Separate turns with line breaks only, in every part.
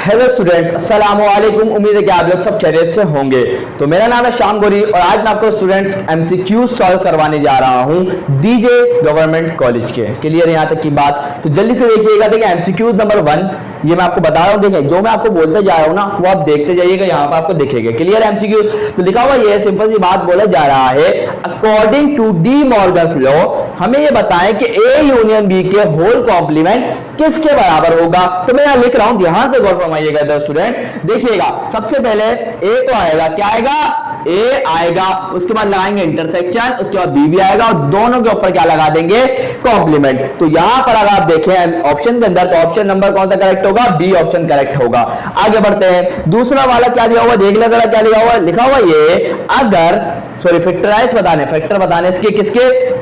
Hello students, अस्सलाम वालेकुम। उम्मीद है कि आप लोग सब खैरियत से होंगे। तो मेरा नाम है श्याम गोरी और आज मैं आपको स्टूडेंट्स एमसीक्यू सॉल्व करवाने जा रहा हूं डीजे गवर्नमेंट कॉलेज के। क्लियर है यहाँ तक की बात? तो जल्दी से देखिएगा। देखिए एमसीक्यू नंबर 1 ये मैं आपको बता रहा हूँ। देखिए जो मैं आपको बोलते जा रहा हूँ ना वो आप देखते जाइएगा, यहाँ पर आपको दिखेगा। Clear MCQ? तो लिखा हुआ ये सिंपल सी बात बोला जा रहा है, according to De Morgan's law हमें ये बताएं कि ए यूनियन बी के होल कॉम्प्लीमेंट किसके बराबर होगा। तो मैं यहाँ लिख रहा हूं, ध्यान से गौर फरमाइएगा स्टूडेंट। देखिएगा सबसे पहले ए तो आएगा, क्या आएगा? ए आएगा, उसके बाद लगाएंगे इंटरसेक्शन, उसके बाद बी भी आएगा और दोनों के ऊपर क्या लगा देंगे? कॉम्प्लीमेंट। तो यहां पर अगर आप देखें ऑप्शन के अंदर तो ऑप्शन नंबर कौन सा करेक्ट होगा? बी ऑप्शन करेक्ट होगा। आगे बढ़ते हैं, दूसरा वाला क्या दिया हुआ देख ले जरा, क्या लिखा हुआ? लिखा हुआ ये अगर फैक्टराइज बताने, फैक्टर बताने इसके किसके?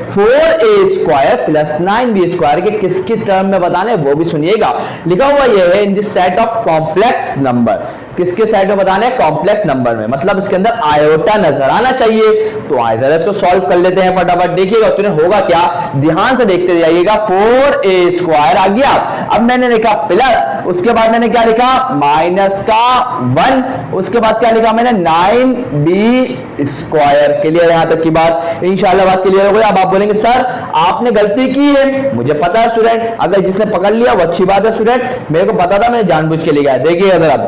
4a² प्लस 9b² के किसके टर्म में बताने वो भी सुनिएगा। लिखा हुआ ये है in this set of complex number. किसके सेट में बताने? कॉम्प्लेक्स नंबर में, मतलब इसके अंदर आयोटा नजर आना चाहिए। तो आइए जरा इसको सॉल्व कर लेते हैं फटाफट। देखिएगा उसमें होगा क्या, ध्यान से देखते जाइएगा। 4a² आ गया, अब मैंने लिखा प्लस, उसके बाद मैंने क्या लिखा? माइनस का 1, उसके बाद क्या लिखा मैंने? 9b²। क्लियर यहां तक की बात? इंशाल्लाह बात क्लियर हो गई। अब आप बोलेंगे सर आपने गलती की है, मुझे पता है स्टूडेंट, अगर जिसने पकड़ लिया वो अच्छी बात है स्टूडेंट, मेरे को पता था, मैंने जानबूझ के लिया। देखिए अगर आप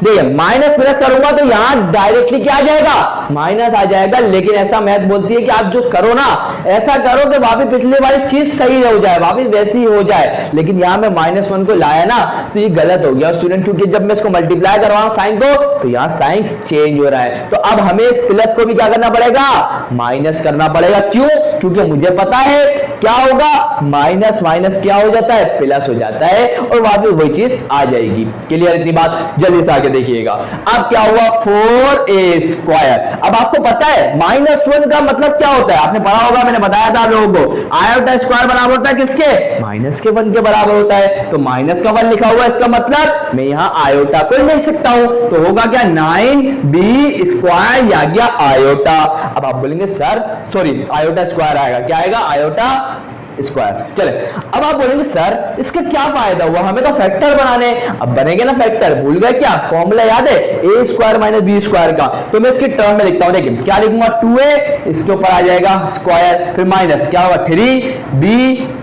देखिए माइनस प्लस करूंगा तो यहां डायरेक्टली क्या आ जाएगा? माइनस आ जाएगा। लेकिन ऐसा मैथ बोलती है कि आप जो करो ना ऐसा करो कि वापस पिछले वाली चीज सही हो जाए, वापस वैसी ही हो जाए। लेकिन यहां में -1 को लाया ना तो ये गलत हो गया स्टूडेंट, क्योंकि जब मैं इसको मल्टीप्लाई करवाऊं साइन को तो यहां साइन चेंज हो रहा है। तो अब हमें इस प्लस को भी क्या करना पड़ेगा? माइनस करना पड़ेगा। क्यों? क्योंकि मुझे पता है क्या होगा, माइनस माइनस क्या हो जाता है? प्लस हो जाता है और वापस वही चीज आ जाएगी। क्लियर इतनी बात? जल्दी से आगे देखिएगा। अब क्या हुआ? 4a²। अब आपको पता है -1 का मतलब क्या होता है? आपने पढ़ा होगा, मैंने बताया था आप लोगों को। आयोटा स्क्वायर बराबर होता है किसके? -1 के बराबर होता है। तो -1 लिखा हुआ है, इसका मतलब मैं यहां आयोटा को लिख सकता हूं। तो होगा क्या? 9b² या गया आयोटा। अब आप बोलेंगे सर सॉरी आयोटा स्क्वायर आएगा, क्या आएगा? Iota square. चले अब आप बोलेंगे सर इसका क्या फायदा हुआ, हमें तो फैक्टर बनाने। अब बनेंगे ना फैक्टर, भूल गए क्या? फॉर्मूला याद है? a² - b² का। तो मैं इसके टर्म में लिखता हूं, देखिए क्या लिखूंगा? 2a, इसके ऊपर आ जाएगा स्क्वायर, फिर माइनस क्या होगा? 3b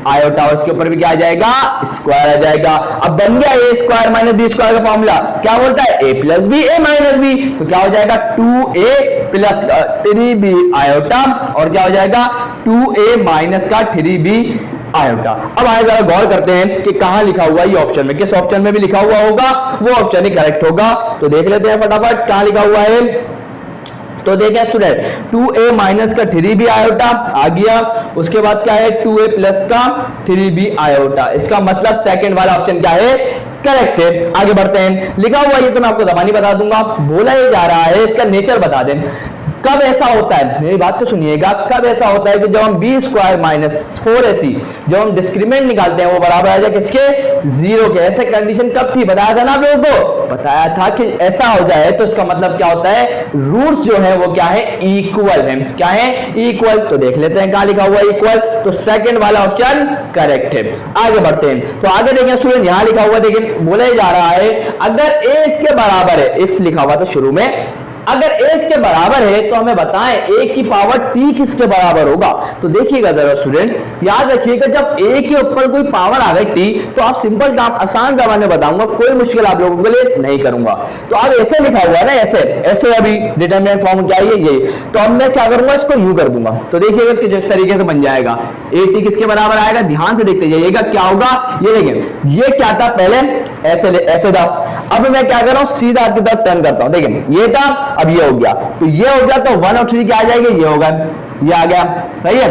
आयोटा, और इसके ऊपर भी क्या आ जाएगा? स्क्वायर आ जाएगा। अब बन गया a² - b² का फॉर्मूला। क्या बोलता है? a + b a - b। तो क्या हो जाएगा? 2a + 3b आयोटा, और क्या हो जाएगा? 2a - का 3b आयोटा। अब आए जरा गौर करते हैं कि कहां लिखा हुआ है ये ऑप्शन में, किस ऑप्शन में भी लिखा हुआ होगा वो ऑप्शन ही करेक्ट होगा। तो देख लेते हैं फटाफट कहां लिखा हुआ है। तो देखें स्टूडेंट 2a - का 3b आयोटा आ गया, उसके बाद क्या है? 2a + का 3b आयोटा। इसका मतलब सेकंड वाला ऑप्शन क्या है? करेक्ट है। आगे बढ़ते हैं, लिखा हुआ ये तो मैं आपको जबानी बता दूंगा, बोला ये जा रहा है इसका नेचर बता दें। कब ऐसा होता है, मेरी बात को सुनिएगा, कब ऐसा होता है कि जब हम b² - 4ac जब हम डिस्क्रिमिनेंट निकालते हैं वो बराबर आ जाए किसके? 0 के। ऐसे कंडीशन कब थी? बताया था ना आप लोगों को, बताया था कि ऐसा हो जाए तो इसका मतलब क्या होता है? रूट्स जो है वो क्या है? इक्वल है। क्या है? इक्वल। तो देख लेते हैं कहां लिखा हुआ है इक्वल। तो सेकंड वाला ऑप्शन करेक्ट है। आगे बढ़ते हैं, तो आगे देखें स्टूडेंट यहां लिखा हुआ, देखिए बोला जा रहा है अगर a इसके बराबर है, इफ लिखा हुआ था शुरू में, अगर a इसके बराबर है तो हमें बताएं a की पावर t किसके बराबर होगा। तो देखिएगा जरा स्टूडेंट्स, याद रखिएगा जब a के ऊपर कोई पावर आ गई t तो आप सिंपल काम आसान जबान में बताऊंगा, कोई मुश्किल आप लोगों के लिए नहीं करूंगा। तो अब ऐसे लिखा हुआ है ना, ऐसे ऐसे अभी डिटरमिनेंट फॉर्म क्या है ये, तो अब मैं क्या करूंगा? इसको यू कर दूंगा। तो देखिएगा कि जिस तरीके से बन जाएगा a t किसके बराबर आएगा, ध्यान से देखते जाइएगा क्या होगा। ये देखिए ये क्या था पहले, ऐसे था, अब मैं क्या कर रहा हूं? सीधा आपकी तरफ टर्न करता हूं। देखिए ये था, अब ये हो गया, तो ये हो गया, तो 1 और 3 क्या आ जाएंगे? ये होगा, ये आ गया, सही है।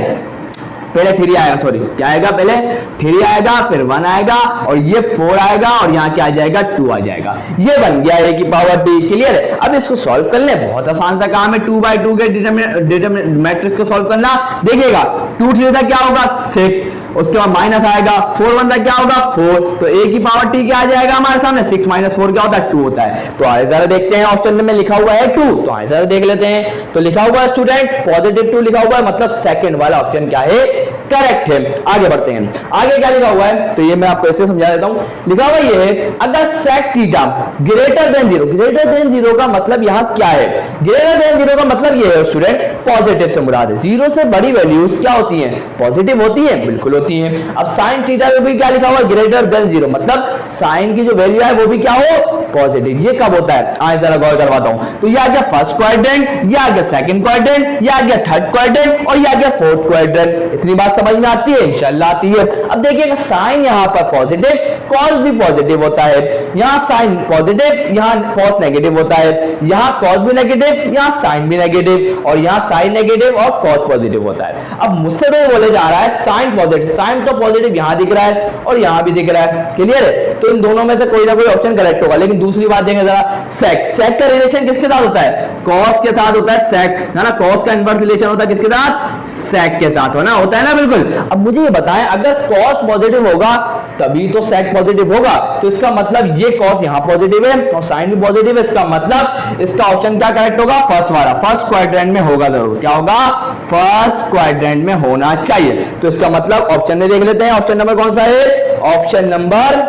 पहले 3 आएगा, सॉरी क्या आएगा? पहले 3 आएगा, फिर 1 आएगा, और ये 4 आएगा, और यहाँ क्या आ जाएगा? 2 आ जाएगा। ये बन गया a की पावर t। क्लियर है? अब इसको सॉल्व कर ले, बहुत आसान सा काम है 2/2 के डिटरमिनेंट मैट्रिक्स को सॉल्व करना। देखिएगा 2 3 क्या होगा? 6, उसके बाद माइनस आएगा, 4 बंदा क्या होगा 4, तो a की पावर t क्या आ जाएगा हमारे सामने, 6 माइनस 4 क्या होता है 2 होता है। तो आगे जरा देखते हैं ऑप्शन में लिखा हुआ है 2, तो आगे जरा देख लेते हैं। तो लिखा हुआ है स्टूडेंट पॉजिटिव 2 लिखा हुआ है, मतलब सेकंड वाला ऑप्शन क्या है करेक्ट है। आगे बढ़ते हैं, आगे क्या लिखा हुआ है, तो ये मैं आपको ऐसे समझा देता हूं। लिखा हुआ ये है अगर sec theta greater than 0, greater than 0 का मतलब यहां क्या है, ग्रेटर देन 0 का मतलब ये है स्टूडेंट पॉजिटिव से मुराद है, 0 से बड़ी वैल्यूज क्या होती हैं पॉजिटिव होती है, बिल्कुल होती है। अब sin थीटा में भी क्या लिखा हुआ है ग्रेटर देन 0, मतलब sin की जो वैल्यू है वो भी क्या हो पॉजिटिव। ये कब होता है आज जरा गौर करवाता हूं। तो ये आ गया फर्स्ट क्वाड्रेंट, ये आ गया सेकंड क्वाड्रेंट, ये आ गया थर्ड क्वाड्रेंट और ये आ गया फोर्थ क्वाड्रेंट। इतनी बात समझ में आती है, इंशाल्लाह आती है। अब देखिएगा साइन यहां पर पॉजिटिव, कॉस भी पॉजिटिव होता है, यहां साइन पॉजिटिव, यहां कॉस नेगेटिव होता है, यहां कॉस भी नेगेटिव, यहां साइन भी नेगेटिव और यहां साइन नेगेटिव और कॉस पॉजिटिव होता है। अब मुझसे तो बोले जा रहा है साइन पॉजिटिव, साइन तो पॉजिटिव यहां दिख रहा है और यहां भी दिख रहा है, क्लियर है। तो इन दोनों में से कोई ना कोई ऑप्शन करेक्ट होगा। लेकिन दूसरी बात देखें जरा, सेक, सेक का रिलेशन किसके साथ होता है कॉस के साथ होता है, सेक है ना, कॉस का इनवर्स रिलेशन होता है किसके साथ सेक के साथ होता है ना बिल्कुल। अब मुझे ये बताएं अगर कॉस पॉजिटिव होगा तभी तो सेक पॉजिटिव होगा, तो इसका मतलब ये कॉस यहां पॉजिटिव है और साइन भी पॉजिटिव है, इसका मतलब इसका ऑप्शन क्या करेक्ट होगा फर्स्ट वाला, फर्स्ट क्वाड्रेंट में होगा जरूर। क्या होगा फर्स्ट क्वाड्रेंट में होना चाहिए। तो इसका मतलब ऑप्शन में देख लेते हैं, ऑप्शन नंबर कौन सा है, ऑप्शन नंबर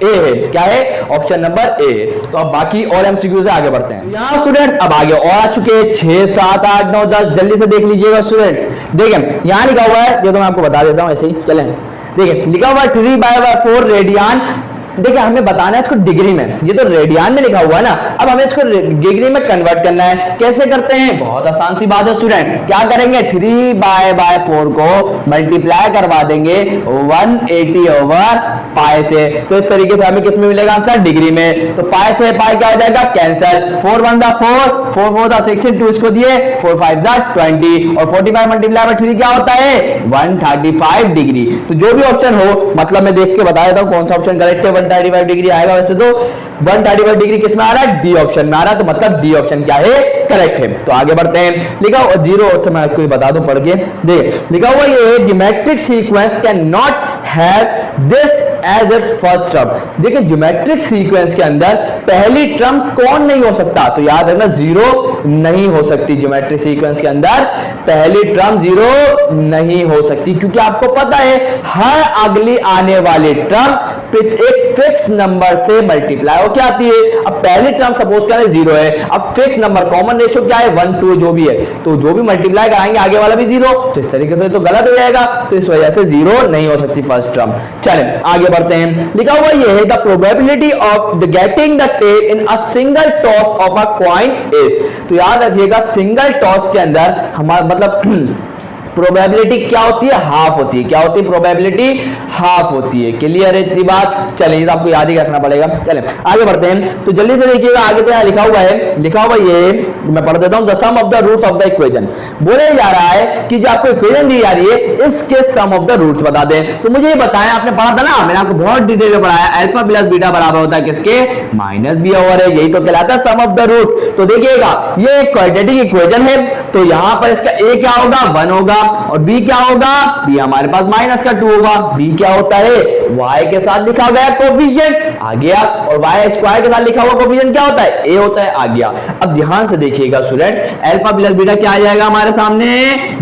ए है। क्या है ऑप्शन नंबर ए। तो अब बाकी और एमसीक्यू से आगे बढ़ते हैं। यहां स्टूडेंट अब आगे और आ चुके हैं 6 7 8 9 10, जल्दी से देख लीजिएगा स्टूडेंट्स। देखिए यहां लिखा हुआ है, जो तो मैं आपको बता देता हूं ऐसे ही चलें। देखिए लिखा हुआ है 3/4 रेडियन। देखिए हमें बताना है इसको डिग्री में, ये तो रेडियन में लिखा हुआ है ना, अब हमें इसको डिग्री में कन्वर्ट करना है। कैसे करते हैं, बहुत आसान सी बात है स्टूडेंट। क्या करेंगे 3/4 को मल्टीप्लाई करवा देंगे 180 ओवर पाई से, तो इस तरीके से हमें किस में मिलेगा आंसर डिग्री में। तो पाई से पाई क्या हो जाएगा कैंसिल, 4 1 4 4 4 6 2 इसको दिए 4 5 20 और 45 मल्टीप्लाई बाय 3 क्या होता है 135 डिग्री। तो जो भी ऑप्शन हो, मतलब मैं देख के बता देता हूं कौन सा ऑप्शन करेक्ट है। 135 डिग्री आएगा, वैसे तो 135 डिग्री किस में आ रहा है डी ऑप्शन में आ रहा है, तो मतलब डी ऑप्शन क्या है करेक्ट है। तो आगे बढ़ते हैं। लिखा हुआ 0 तो मैं आपको बता दूं पढ़ के देख, लिखा हुआ ये है geometric sequence can not have this as its first term. देखिए ज्योमेट्रिक सीक्वेंस के अंदर पहली टर्म कौन नहीं हो सकता, तो याद रखना 0 नहीं हो सकती। ज्योमेट्रिक सीक्वेंस के अंदर पहली टर्म 0 नहीं हो सकती, क्योंकि आपको पता है हर अगली आने वाली टर्म एक फिक्स नंबर से मल्टीप्लाई होकर आती है। अब पहली टर्म सपोज करें 0 है, अब फिक्स नंबर कॉमन रेशियो क्या है 1 2 जो भी है, तो जो भी मल्टीप्लाई कराएंगे आगे वाला भी 0, तो इस तरीके से तो गलत हो जाएगा, तो इस वजह से 0 नहीं हो सकती फर्स्ट टर्म। चलें आगे बढ़ते हैं। लिखा हुआ ये है the probability of the getting the tail in a single toss of a coin is. तो याद रखिएगा सिंगल टॉस के अंदर हमारा मतलब प्रोबेबिलिटी क्या होती है हाफ होती है। क्या होती है प्रोबेबिलिटी हाफ होती है। क्लियर है इतनी बात, चलिए तो आपको याद ही रखना पड़ेगा। चलें आगे बढ़ते हैं। तो जल्दी से देखिएगा आगे क्या लिखा हुआ है, लिखा हुआ ये मैं पढ़ देता हूं the sum of the roots of the equation. बोले जा रहा है कि जो आपको इक्वेशन दी जा रही है इसके सम ऑफ द रूट्स बता दें। तो मुझे ये बताएं, आपने पढ़ा था ना, मैंने आपको बहुत डिटेल में पढ़ाया अल्फा प्लस बीटा बराबर होता है किसके माइनस बी ओवर है, यही तो कहलाता है सम ऑफ द रूट्स। तो देखिएगा ये एक क्वाड्रेटिक इक्वेशन है, तो यहां पर इसका ए क्या होगा 1 होगा और बी क्या होगा बी हमारे पास माइनस का 2 होगा। बी क्या होता है y के साथ लिखा गया कोफिशिएंट आ गया, और y स्क्वायर के साथ लिखा हुआ कोफिशिएंट क्या होता है a होता है आ गया। अब ध्यान से देखिएगा स्टूडेंट अल्फा प्लस बीटा क्या आ जाएगा हमारे सामने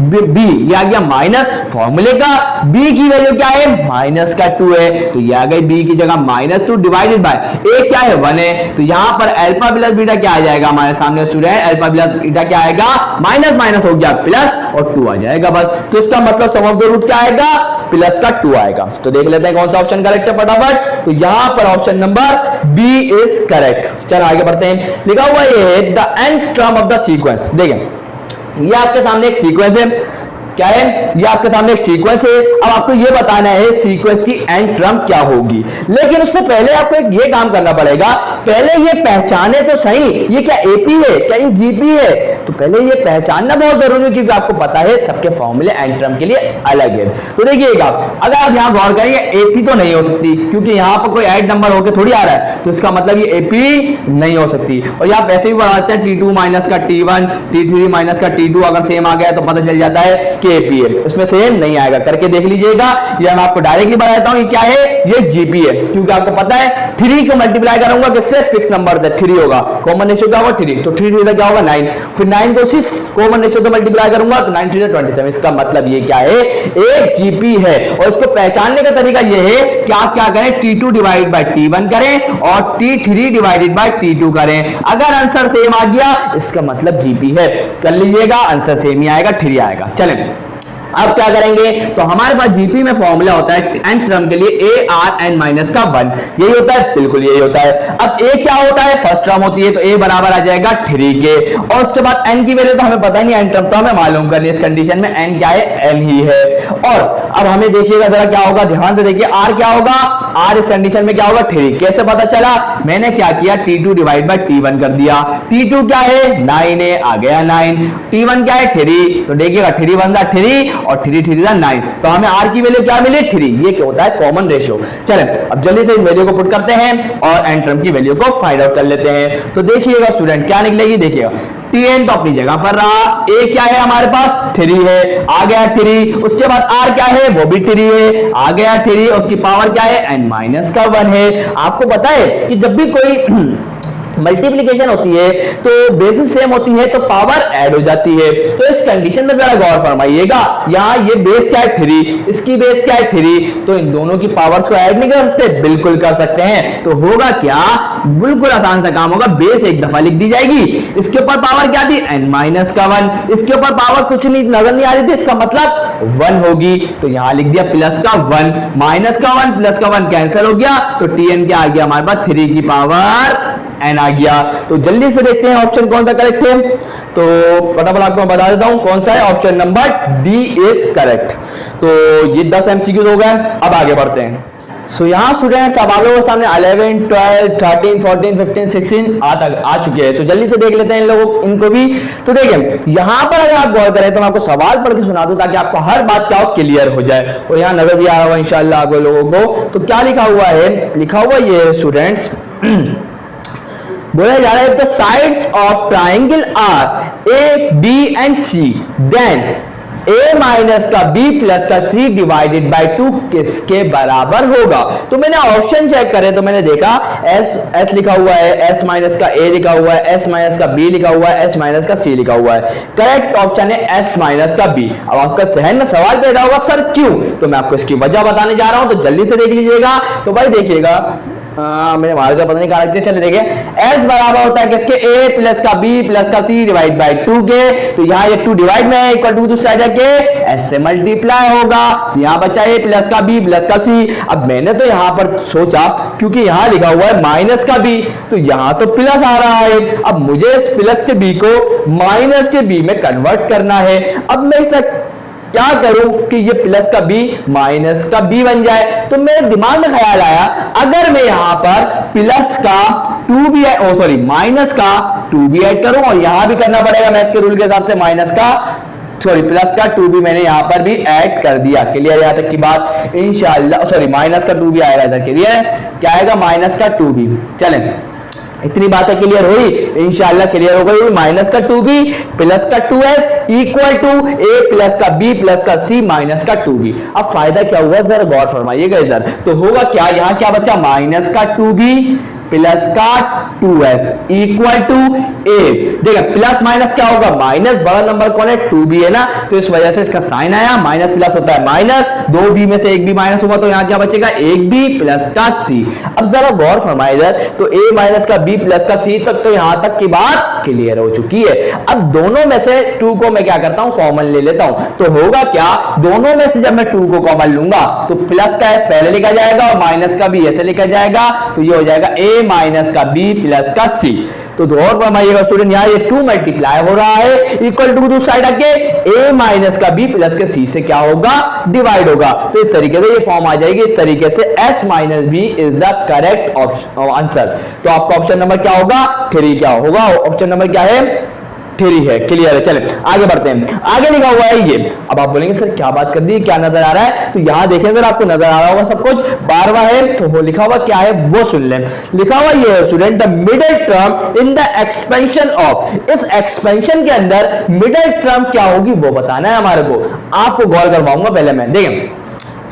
b, ये आ गया माइनस फॉर्मूले का, b की वैल्यू क्या है माइनस का 2 है, तो ये आ गई b की जगह -2 डिवाइडेड बाय a क्या है 1 है, तो यहां पर अल्फा प्लस बीटा क्या आ जाएगा हमारे सामने स्टूडेंट अल्फा प्लस बीटा क्या आएगा माइनस माइनस हो गया प्लस और 2 आ जाएगा बस। तो इसका मतलब सम ऑफ द रूट क्या आएगा प्लस का 2 आएगा। तो देख लेते हैं कौन सा ऑप्शन करेक्ट है फटाफट। तो यहां पर option number B is correct. चलो आगे बढ़ते हैं। लिखा हुआ ये है the nth term of the sequence. देखें ये आपके सामने एक सीक्वेंस है, क्या है ये आपके सामने एक सीक्वेंस है। अब आपको ये बताना है सीक्वेंस की एंड टर्म क्या होगी, लेकिन उससे पहले आपको एक ये काम करना पड़ेगा, पहले ये पहचाने तो सही ये क्या एपी है क्या ये जीपी है, तो पहले ये पहचानना बहुत जरूरी है, क्योंकि आपको पता है सबके फॉर्मूले एंड टर्म के लिए अलग है। तो देखिएगा अगर आप यहां गौर करेंगे एपी तो नहीं हो सकती, क्योंकि यहां पर कोई ऐड नंबर होकर थोड़ी आ रहा है, तो इसका मतलब ये एपी नहीं हो सकती। और यहां वैसे भी बढ़ाते हैं T2 माइनस का T1 T3 माइनस का T2, अगर सेम आ गया तो पता चल जाता है केपी है, उसमें से नहीं आएगा, करके देख लीजिएगा। ये मैं आपको डायरेक्टली बताता हूं, ये क्या है, ये जीपी है, क्योंकि आपको पता है 3 को मल्टीप्लाई करूंगा किससे, फिक्स नंबर से, 3 होगा, कॉमन रेशियो क्या होगा 3, तो 3 3 क्या होगा 9, फिर 9 को उसी कॉमन रेशियो से मल्टीप्लाई करूंगा तो 9 3 27। इसका मतलब ये क्या है, एक जीपी है। और इसको पहचानने का तरीका ये है कि आप क्या करें, T2 डिवाइड बाय T1 करें और T3 डिवाइडेड बाय T2 करें। अगर आंसर सेम आ गया इसका मतलब जीपी है, कर लीजिएगा, आंसर सेम ही आएगा, 3 आएगा। चलें अब क्या करेंगे, तो हमारे पास जीपी में फॉर्मूला होता है n टर्म के लिए a r n माइनस का 1, यही होता है, बिल्कुल यही होता है। अब a क्या होता है, फर्स्ट टर्म होती है, तो a बराबर आ जाएगा 3 के, और उसके बाद n की वैल्यू तो हमें पता ही नहीं, n टर्म तो हमें मालूम करनी है, इस कंडीशन में n क्या है, n ही है। और अब हमें देखिएगा जरा क्या होगा, ध्यान से देखिए, r क्या होगा, r इस कंडीशन में क्या होगा 3, कैसे पता चला, मैंने क्या किया, T2 डिवाइड बाय T1 कर दिया, T2 क्या है 9 है, आ गया 9, T1 क्या है 3, तो देखिएगा 3 बन रहा 3 और 3 3 9, तो हमें r की वैल्यू क्या मिली 3, ये क्या होता है कॉमन रेशियो। चलें अब जल्दी से इन वैल्यू को पुट करते हैं और n टर्म की वैल्यू को फाइंड आउट कर लेते हैं। तो देखिएगा स्टूडेंट क्या निकलेगी, देखिएगा Tn तो अपनी जगह पर रहा, a क्या है हमारे पास 3 है, आ गया 3, उसके बाद r क्या है वो भी 3 है, आ गया 3, उसकी पावर क्या है n माइनस का 1 है। आपको पता है कि जब भी कोई मल्टीप्लिकेशन होती है तो बेसिस सेम होती है तो पावर ऐड हो जाती है। तो इस कंडीशन में जरा गौर फरमाइएगा, यहाँ ये बेस क्या है 3, इसकी बेस क्या है 3, तो इन दोनों की पावर्स को ऐड नहीं कर सकते, बिल्कुल कर सकते हैं। तो होगा क्या, बिल्कुल आसान सा काम होगा, बेस एक दफा लिख दी जाएगी, इसके ऊपर पावर क्या थी n माइनस का 1, इसके ऊपर पावर कुछ नहीं नजर नहीं आ रही थी, इसका मतलब 1 होगी, तो यहां लिख दिया प्लस का 1, माइनस का 1 प्लस का 1 कैंसिल हो गया, तो Tn क्या आ गया हमारे पास 3 की पावर n आ गया। तो जल्दी से देखते हैं ऑप्शन कौन सा करेक्ट है, तो फटाफट आपको मैं बता देता हूं कौन सा है, option number D is correct. तो ये 10 MCQ हो गए, अब आगे बढ़ते हैं। सो यहाँ स्टूडेंट्स अब आप लोगों के सामने 11 12 13 14 15 16 आ चुके हैं, तो जल्दी से देख लेते हैं इन लोगों इनको भी। तो देखिए यहाँ पर अगर आप गौर करें तो मैं आपको सवाल पढ़ के सुना दूं ताकि आपको हर बात क्या हो क्लियर हो जाए, और यहाँ नजर भी आ रहा होगा इंशाल्लाह आप लोगों को। तो क्या लिखा हुआ है, लिखा हुआ ये स्टूडेंट्स बोला जा रहा है the sides of triangle are a b and c then a minus का b प्लस का c डिवाइडेड बाय 2 किसके बराबर होगा। तो मैंने ऑप्शन चेक करे तो मैंने देखा s लिखा हुआ है, s माइनस का a लिखा हुआ है, s माइनस का b लिखा हुआ है, s माइनस का c लिखा हुआ है। करेक्ट ऑप्शन है s माइनस का b। अब आपका जहन में सवाल पैदा होगा सर क्यों, तो मैं आपको इसकी वजह बताने जा रहा हूं, तो जल्दी से देख लीजिएगा। तो भाई देखिएगा मैंने मार का पता नहीं कहा रखते, चले देखिए s बराबर होता है किसके, a प्लस का b प्लस का c डिवाइड बाय 2 के, तो यहाँ ये 2 डिवाइड में है, इक्वल टू दूसरा जाके s से मल्टीप्लाई होगा, यहाँ बचा a प्लस का b प्लस का c। अब मैंने तो यहाँ पर सोचा क्योंकि यहाँ लिखा हुआ है माइनस का b, तो यहाँ तो प्लस आ रहा है, अब मुझे इस प्लस के b को माइनस के b में कन्वर्ट करना है। अब मैं इसे क्या करूं कि ये प्लस का b माइनस का b बन जाए। तो मेरे दिमाग में ख्याल आया अगर मैं यहां पर प्लस का 2b सॉरी माइनस का 2b ऐड करूं, और यहां भी करना पड़ेगा मैथ के रूल के हिसाब से, माइनस का सॉरी प्लस का 2b मैंने यहां पर भी ऐड कर दिया। क्लियर यहां तक की बात, इंशाल्लाह सॉरी माइनस का 2b आएगा इधर, क्लियर क्या आएगा माइनस का 2b। चलें इतनी बातें क्लियर हुई, इंशाल्लाह क्लियर हो गई। माइनस का 2b प्लस का 2s equal to a plus का b प्लस का c माइनस का 2b। अब फायदा क्या हुआ जरा गौर फरमाइएगा इधर, तो होगा क्या, यहाँ क्या बचा माइनस का 2b प्लस का 2s इक्वल टू a। देखा प्लस माइनस क्या होगा, माइनस बड़ा नंबर कौन है 2b है ना, तो इस वजह से इसका साइन आया, माइनस प्लस होता है माइनस, 2b में से एक भी माइनस होगा तो यहाँ क्या बचेगा एक b प्लस का c। अब जरा गौर फरमाइए इधर, तो a माइनस का b प्लस का c तक तो यहाँ तक की बात क्लियर हो चुकी है। अब दोनों में से 2 को मैं क्या करता हूँ कॉमन ले लेता हूँ, तो होगा क्या, दोनों में से जब मैं 2 को कॉमन लूंगा तो प्लस का s पहले लिखा जाएगा और माइनस का b ऐसे लिखा जाएगा, तो ये हो जाएगा a माइनस का b प्लस का c। तो गौर फरमाइएगा स्टूडेंट, यहाँ ये 2 मल्टीप्लाई हो रहा है, इक्वल टू दूसरी साइड आके a माइनस का b प्लस के c से क्या होगा डिवाइड होगा। तो इस तरीके से ये फॉर्म आ जाएगी, इस तरीके से s minus b is the correct answer. तो आपका ऑप्शन नंबर क्या होगा 3 क्या होगा, ऑप्शन नंबर क्या है थ्री है। क्लियर है? चले आगे बढ़ते हैं। आगे लिखा हुआ है ये। अब आप बोलेंगे सर क्या बात कर दी, क्या नजर आ रहा है? तो यहां देखें अगर आपको नजर आ रहा होगा सब कुछ 12वां है, तो वो लिखा हुआ क्या है वो सुन लें। लिखा हुआ ये है student, the middle term in the expansion of, इस एक्सपेंशन के अंदर मिडिल टर्म क्या होगी वो बताना है हमारे को। आपको गौर करवाऊंगा पहले मैं। देखें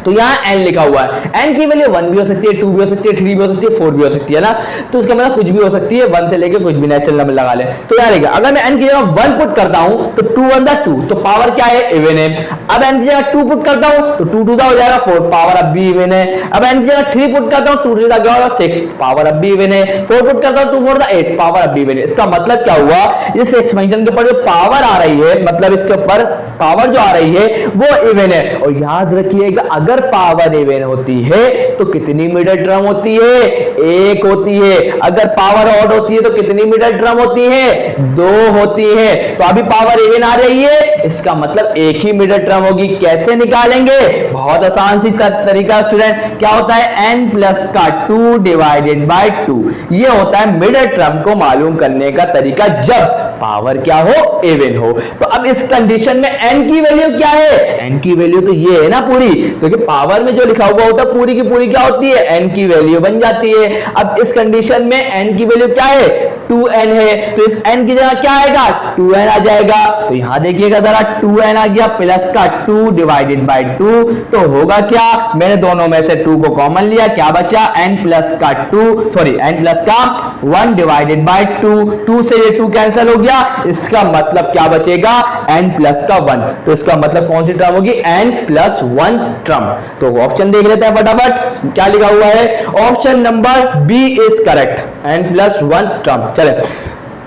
तो यहाँ n लिखा हुआ है, n की वैल्यू 1 भी हो सकती है, 2 भी हो सकती है, 3 भी हो सकती है, 4 भी हो सकती है ना। तो इसका मतलब कुछ भी हो सकती है, 1 से लेके कुछ भी नेचुरल नंबर लगा ले। तो यार देखिए अगर मैं n की जगह 1 पुट करता हूं तो 2 1 दा 2, तो पावर क्या है इवन है। अब n की जगह 2 पुट करता हूं तो 2 2 दा हो जाएगा 4, पावर अब भी इवन है। अब n की जगह 3 पुट करता हूं 2 3 दा क्या होगा 6, पावर अब भी इवन है। 4 पुट करता हूं 2 4 दा 8, पावर अब भी इवन है। इसका मतलब क्या हुआ, इस एक्सपेंशन के ऊपर जो पावर आ रही है, मतलब इसके ऊपर पावर जो आ रही है वो इवन है। और याद रखिएगा अगर पावर इवन होती है तो कितनी मिडिल टर्म होती है, एक होती है। अगर पावर ऑड होती है तो कितनी मिडिल टर्म होती है, 2 होती है। तो अभी पावर इवन आ रही है, इसका मतलब एक ही मिडिल टर्म होगी। कैसे निकालेंगे, बहुत आसान सी तरीका स्टूडेंट, क्या होता है n प्लस का 2 डिवाइडेड बाय 2, ये होता है मिडिल टर्म को मालूम करने का तरीका जब पावर क्या हो इवन हो। तो अब इस कंडीशन में n की वैल्यू क्या है, n की वैल्यू तो ये है ना पूरी, क्योंकि पावर में जो लिखा हुआ होता है पूरी की पूरी क्या होती है, n की वैल्यू बन जाती है। अब इस कंडीशन में n की वैल्यू क्या है 2n है, तो इस n की जगह क्या आएगा 2n आ जाएगा। तो यहां देखिएगा जरा 2n आ गया प्लस का 2 डिवाइडेड बाय 2, तो होगा क्या, मैंने दोनों में से 2 को कॉमन लिया, क्या बचा n प्लस का 1 डिवाइडेड बाय 2, 2 से ये 2 कैंसिल हो गया, इसका मतलब क्या बचेगा n प्लस का 1। तो इसका मतलब कौन सी टर्म होगी, n प्लस 1 टर्म। तो ऑप्शन देख लेते हैं फटाफट क्या लिखा हुआ है। Option number B is correct, n plus 1 term. चले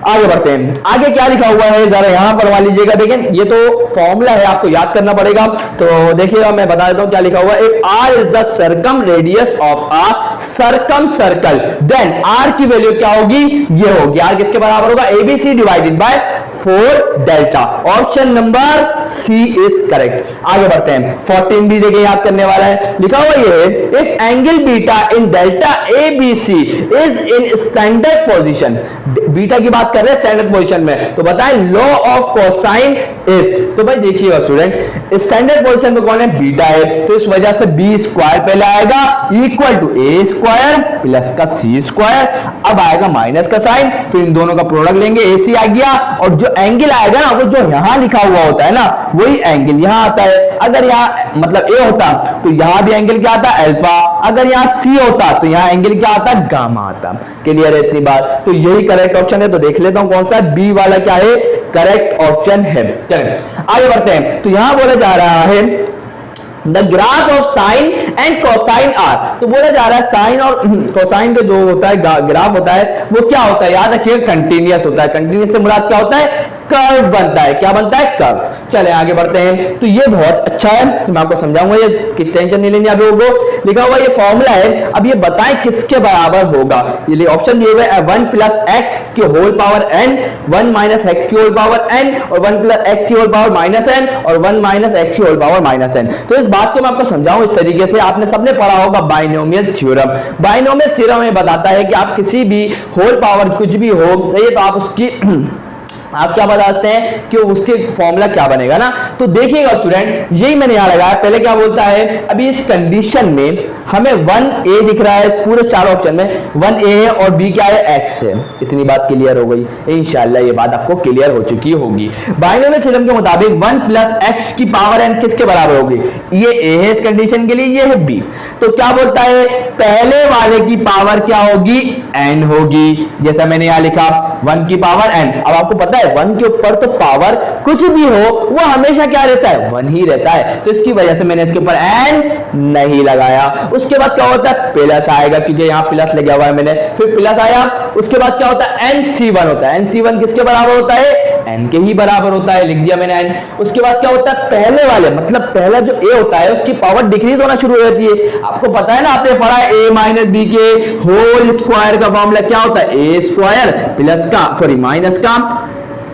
आगे बढ़ते हैं। आगे क्या लिखा हुआ है जरा यहां फरमा लीजिएगा। देखें ये तो फॉर्मूला है, आपको याद करना पड़ेगा। तो देखिएगा मैं बता देता हूं क्या लिखा हुआ है। If r is the circum radius of a circum circle then r की वैल्यू क्या होगी, ये होगी। r किसके बराबर होगा, abc divided by 4 delta. Option number C is correct. आगे बढ़ते हैं। 14 भी देखिए याद करने वाला है। लिखा हुआ ये है, if angle beta in delta abc is in standard position, beta की बात कर रहे हैं स्टैंडर्ड पोजीशन में, तो बताएं लॉ ऑफ कोसाइन इज। तो भाई देखिएगा स्टूडेंट स्टैंडर्ड पोजीशन में कौन है, बीटा है, तो इस वजह से बी स्क्वायर पहले आएगा equal to a square plus का सी स्क्वायर, अब आएगा माइनस का साइन, फिर इन दोनों का प्रोडक्ट लेंगे, ए सी आ गया, और जो एंगल आएगा ना वो जो यहां लिखा हुआ होता है ना वही एंगल यहां आता है। अगर यहां मतलब ए होता तो यहां भी एंगल क्या आता, अल्फा। अगर यहां सी होता तो यहां एंगल क्या आता, गामा आता। क्लियर है इतनी बात। तो यही करेक्ट ऑप्शन है। तो देख लेता हूं कौन सा, बी वाला क्या है करेक्ट ऑप्शन है। चलिए आगे बढ़ते हैं। तो यहां बोला जा रहा है the graph of sine and cosine are, तो बोला जा रहा है साइन और कोसाइन का जो होता है ग्राफ होता है वो क्या होता है, याद रखिए कंटिन्यूअस होता है। कंटिन्यूअस से मुराद क्या होता है, कर्व बनता है। क्या बनता है, कर्व। चले आगे बढ़ते हैं। तो ये बहुत अच्छा है, तो मैं आपको समझाऊंगा, ये कि टेंशन नहीं लेनी। अभी वो लिखा हुआ ये फॉर्मूला है, अब ये बताएं किसके बराबर होगा। ये ऑप्शन दिए हुए 1 प्लस एक्स की whole power n, 1 minus x की होल पावर n, और 1 प्लस एक्स की होल पावर माइनस n, और 1 माइनस एक्स की होल पावर माइनस n। तो इस बात को मैं आपको समझाऊं इस तरीके से, आपने सबने पढ़ा होगा बाइनोमियल थ्योरम। बाइनोमियल थ्योरम में बताता है कि आप किसी भी होल पावर कुछ भी हो ये तो आप उसकी आप क्या बताते हैं कि उसके फॉर्मूला क्या बनेगा ना। तो देखिएगा स्टूडेंट यही मैंने यहां लगाया। पहले क्या बोलता है, अभी इस कंडीशन में हमें 1a दिख रहा है पूरे चार ऑप्शन में, 1a है और b क्या है, x है। इतनी बात क्लियर हो गई, इंशाल्लाह ये बात आपको क्लियर हो चुकी होगी। बाइनोमियल थ्योरम के मुताबिक 1 प्लस एक्स की पावर n किसके बराबर होगी, ये a है इस कंडीशन के लिए, ये है b। तो क्या बोलता है, पहले वाले की पावर क्या होगी, n होगी। जैसा मैंने यहां लिखा 1 की पावर n। अब आपको पता है 1 के ऊपर तो पावर कुछ भी हो वो हमेशा क्या रहता है, 1 ही रहता है। तो इसकी वजह से मैंने इसके ऊपर n नहीं लगाया। उसके बाद क्या होता है, प्लस आएगा क्योंकि यहां प्लस लगा हुआ है मैंने, फिर प्लस आया। उसके बाद क्या होता है, nc1 होता है। nc1 किसके बराबर होता है, n के ही बराबर होता है, लिख दिया मैंने n। उसके बाद क्या होता है, पहले वाले मतलब पहला जो a होता है उसकी पावर डिक्रीज होना शुरू हो जाती है। आपको पता है ना, आपने पढ़ा है a माइनस बी के होल स्क्वायर का फॉर्मूला क्या होता है, a स्क्वायर प्लस का माइनस का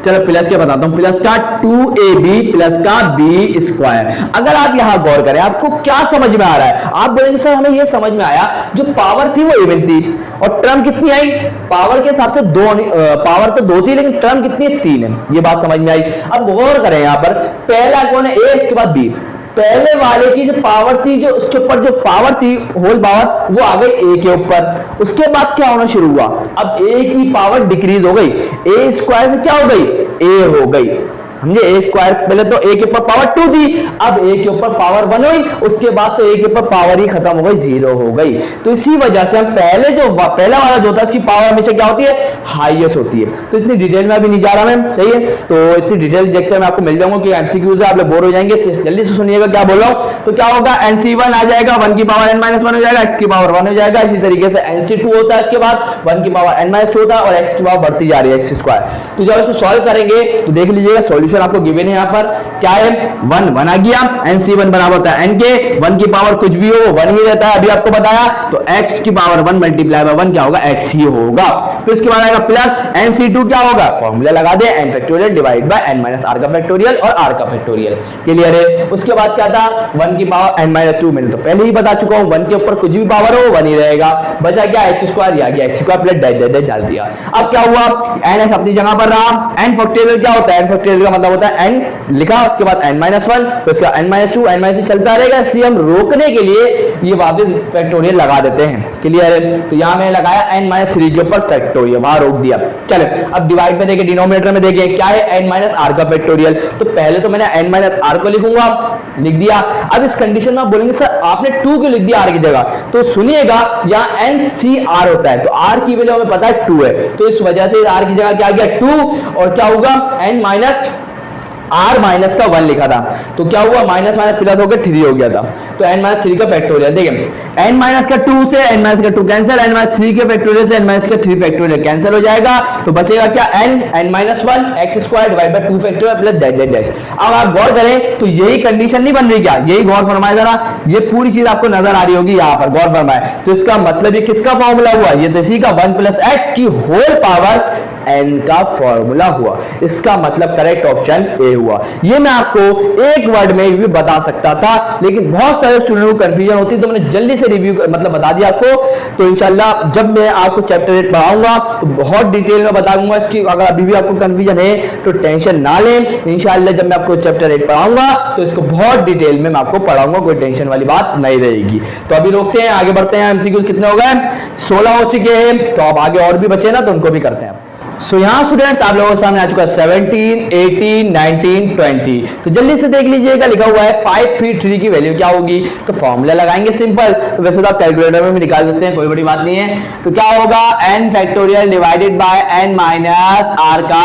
चलो प्लस के बताता हूं, प्लस का 2ab प्लस का b स्क्वायर। अगर आप यहां गौर करें आपको क्या समझ में आ रहा है, आप बोलेंगे सर हमें यह समझ में आया जो पावर थी वो इवन थी और टर्म कितनी आई, पावर के हिसाब से दो, पावर तो दो थी लेकिन टर्म कितनी है, 3 है। ये बात समझ में आई। अब गौर करें यहां पर पहला कौन है, a, इसके बाद b। पहले वाले की जो पावर थी, जो उसके ऊपर जो पावर थी होल पावर, वो आ गई a के ऊपर। उसके बाद क्या होना शुरू हुआ, अब a की पावर डिक्रीज हो गई, a स्क्वायर में क्या हो गई, a हो गई, समझे। ए स्क्वायर पहले तो ए के ऊपर पावर 2 थी, अब ए के ऊपर पावर 1 हुई, उसके बाद तो ए के ऊपर पावर ही खत्म हो गई, 0 हो गई। तो इसी वजह से हम पहले जो पहला वाला जो था इसकी पावर हमेशा क्या होती है, हाईएस्ट होती है। तो इतनी डिटेल में अभी नहीं जा रहा मैम, सही है। तो इतनी डिटेल देखते मैं आपको मिल जाऊंगा कि एमसीक्यू से आप लोग बोर हो जाएंगे। तो जल्दी से सुनिएगा क्या बोल रहा हूं। तो क्या होगा, NC1 आ जाएगा 1 की पावर n-1 हो जाएगा, x की पावर 1 हो जाएगा। इसी तरीके से NC2 होता है, इसके बाद 1 की पावर n-2 होता है और x की पावर बढ़ती जा रही है, x स्क्वायर। तो जब इसको सॉल्व करेंगे तो देख लीजिएगा सॉल्यूशन आपको गिवन है। पर क्या है, 1 आ गया, NC1 बराबर होता है n के, 1 की पावर कुछ भी हो वो 1 ही रहता है, अभी आपको बताया। तो x की पावर 1 मल्टीप्लाई बाय 1 क्या होगा, x ही होगा। फिर इसके बाद आएगा प्लस NC2 क्या होगा, फॉर्मूला लगा दे n factorial divide by n minus r का फैक्टोरियल और r का फैक्टोरियल, क्लियर है। उसके बाद क्या था, 1 की पावर n-2, मैंने तो पहले ही बता चुका हूं, 1 के ऊपर कुछ भी पावर हो 1 ही रहेगा। बचा क्या, x स्क्वायर, आ गया x स्क्वायर प्लस डैश डाल दिया। अब क्या हुआ, n अपनी जगह पर रहा, n फैक्टोरियल क्या होता है, n फैक्टोरियल का मतलब होता है n लिखा, उसके बाद n-1, तो इसका n-2 n-3 चलता रहेगा, इसलिए हम रोकने के लिए ये वापस फैक्टोरियल लगा देते हैं, क्लियर है। तो यहां मैंने लगाया n-3 के ऊपर फैक्टोरियल, वहां रोक दिया। चले अब डिवाइड में देखें, डिनोमिनेटर में देखें क्या है, n-r का फैक्टोरियल। तो पहले तो मैंने n-r को लिखूंगा, लिख दिया। अब इस कंडीशन में आप बोलेंगे सर आपने 2 क्यों लिख दिया r की जगह, तो सुनिएगा यहाँ NCR होता है, तो r की वैल्यू हमें पता है 2 है, तो इस वजह से r की जगह क्या आ गया 2, और क्या होगा r माइनस का 1 लिखा था, तो क्या हुआ माइनस माइनस प्लस होकर 3 हो गया था। तो n-3 का फैक्टोरियल, देखिए n- का 2 से n-2 कैंसिल, n-3 के फैक्टोरियल से n-का 3 फैक्टोरियल कैंसिल हो जाएगा, तो बचेगा क्या n-1 x square divide by 2 factorial plus dash dash. अब आप गौर करें तो यही कंडीशन नहीं बन रही क्या, यही गौर फरमाए जरा, ये पूरी चीज आपको नजर आ रही होगी यहाँ पर, गौर फरमाए। तो इसका मतलब ये किसका फॉर्मूला हुआ, ये तो इसी का 1 प्लस x की होल पावर n का फॉर्मूला हुआ। इसका मतलब करेक्ट ऑप्शन ए हुआ। ये मैं आपको एक वर्ड में भी बता सकता था, लेकिन बहुत सारे स्टूडेंट को कंफ्यूजन होती है, तो मैंने जल्दी से रिव्यू मतलब बता दिया आपको। तो इंशाल्लाह जब मैं आपको चैप्टर 8 पढ़ाऊंगा तो बहुत डिटेल में बताऊंगा इसकी। अगर अभी भी आपको कंफ्यूजन है तो टेंशन ना लें, इंशाल्लाह जब मैं आपको चैप्टर 8 पढ़ाऊंगा तो इसको बहुत डिटेल में मैं आपको पढ़ाऊंगा, कोई टेंशन वाली बात नहीं रहेगी। तो अभी रोकते हैं, आगे बढ़ते हैं। एमसीक्यू कितने हो गए, 16 हो चुके हैं, तो अब आगे और भी बचे ना, तो उनको भी करते हैं। सो यहाँ स्टूडेंट्स आप लोगों के सामने आ चुका है 17, 18, 19, 20। तो जल्दी से देख लीजिएगा, लिखा हुआ है 5 फीट 3 की वैल्यू क्या होगी, तो फॉर्मूला लगाएंगे सिंपल। तो वैसे तो आप कैलकुलेटर में भी निकाल सकते हैं, कोई बड़ी बात नहीं है। तो क्या होगा n factorial divided by n minus r का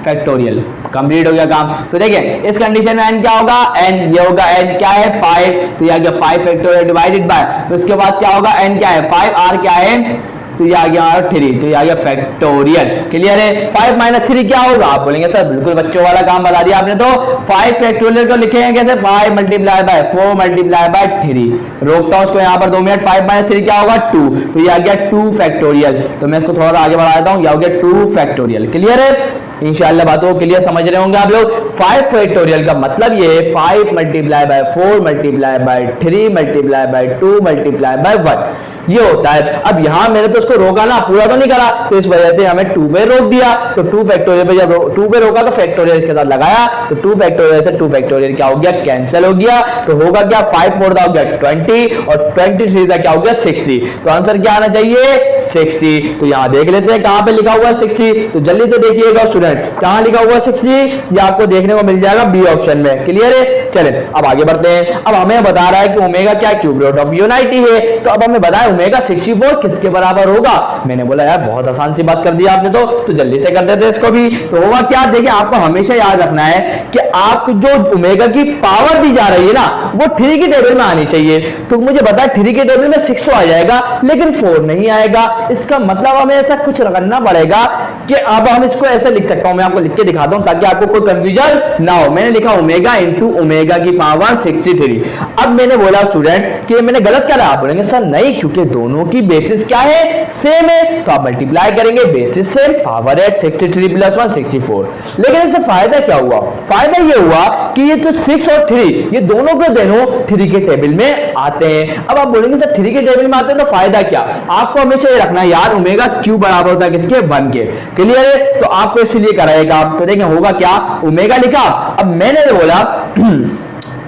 फैक्टोरियल, कंप्लीट हो गया काम। तो देखिए इस कंडीशन में n क्या होगा, n ये होगा n क्या है 5, तो ये आ गया 5 फैक्टोरियल डिवाइडेड बाय, तो इसके बाद क्या होगा n क्या है 5, r क्या है, तो ये आ गया 3, तो ये आ गया फैक्टोरियल, क्लियर है। 5 माइनस 3 क्या होगा, आप बोलेंगे सर बिल्कुल बच्चों वाला काम बता दिया आपने। तो 5 फैक्टोरियल को लिखेंगे कैसे, 5 मल्टीप्लाई बाय 4 मल्टीप्लाई बाय 3। रोकता हूं उसको यहाँ पर 2 मिनट। 5 माइनस 3 क्या होगा 2, तो ये आ गया 2 फैक्टोरियल। तो मैं इसको थोड़ा सा आगे बढ़ा देता हूँ, ये हो गया 2 फैक्टोरियल, क्लियर है। इंशाल्लाह बातों को क्लियर समझ रहे होंगे आप लोग। 5 फैक्टोरियल का मतलब ये 5 multiply by 4 multiply by 3 multiply by 2 multiply by 1, ये होता है। अब यहां मैंने तो उसको रोका ना, पूरा तो नहीं करा, तो इस वजह से हमें 2 पे रोक दिया। तो 2 फैक्टोरियल पे जब 2 पे रोका तो फैक्टोरियल इसके साथ लगाया, तो 2 फैक्टोरियल से 2 फैक्टोरियल क्या हो गया, कैंसिल हो गया। तो होगा क्या 5 4 हो गया 20 और 23 का क्या हो गया 60। तो आंसर क्या आना चाहिए 60। तो यहां देख लेते हैं कहां पे लिखा हुआ है 60, तो जल्दी से देखिएगा स्टूडेंट कहां लिखा हुआ है 60, ये आपको देखने को मिल जाएगा बी ऑप्शन में, क्लियर है। चले अब आगे बढ़ते हैं। अब हमें बता रहा है कि ओमेगा क्या क्यूब रूट ऑफ यूनाइटी है, तो अब हमें बताया ओमेगा 64 किसके बराबर होगा। मैंने बोला यार बहुत आसान सी बात कर दी आपने, तो जल्दी से कर देते इसको भी। तो होगा क्या, देखिए आपको हमेशा याद रखना है कि आपको जो ओमेगा की पावर दी जा रही है ना वो 3 की टेबल में आनी चाहिए। तो मुझे पता है 3 की टेबल में 6 तो आ जाएगा लेकिन 4 नहीं आएगा। इसका मतलब हमें ऐसा कुछ करना पड़ेगा कि अब हम इसको ऐसे लिख सकता हूं, मैं आपको लिख के दिखाता हूं ताकि आपको कोई कंफ्यूजन ना हो। मैंने लिखा ओमेगा इंटू ओमेगा की पावर 63। अब मैंने बोला स्टूडेंट कि मैंने गलत करा, आप बोलेंगे सर नहीं, क्योंकि दोनों की बेसिस क्या है, सेम है, तो आप मल्टीप्लाई करेंगे, basis same, power at 63 plus 1 64। लेकिन इससे फायदा क्या हुआ, फायदा ये हुआ कि ये तो 6 और 3 ये दोनों के दोनों 3 के टेबल में आते हैं। अब आप बोलेंगे सर 3 के टेबल में आते हैं तो फायदा क्या, आपको हमेशा ये रखना है यार ओमेगा क्यू बराबर होता है किसके, 1 के। क्लियर है, तो आपको इसलिए कराएगा, तो देखें होगा क्या, ओमेगा लिखा, अब मैंने बोला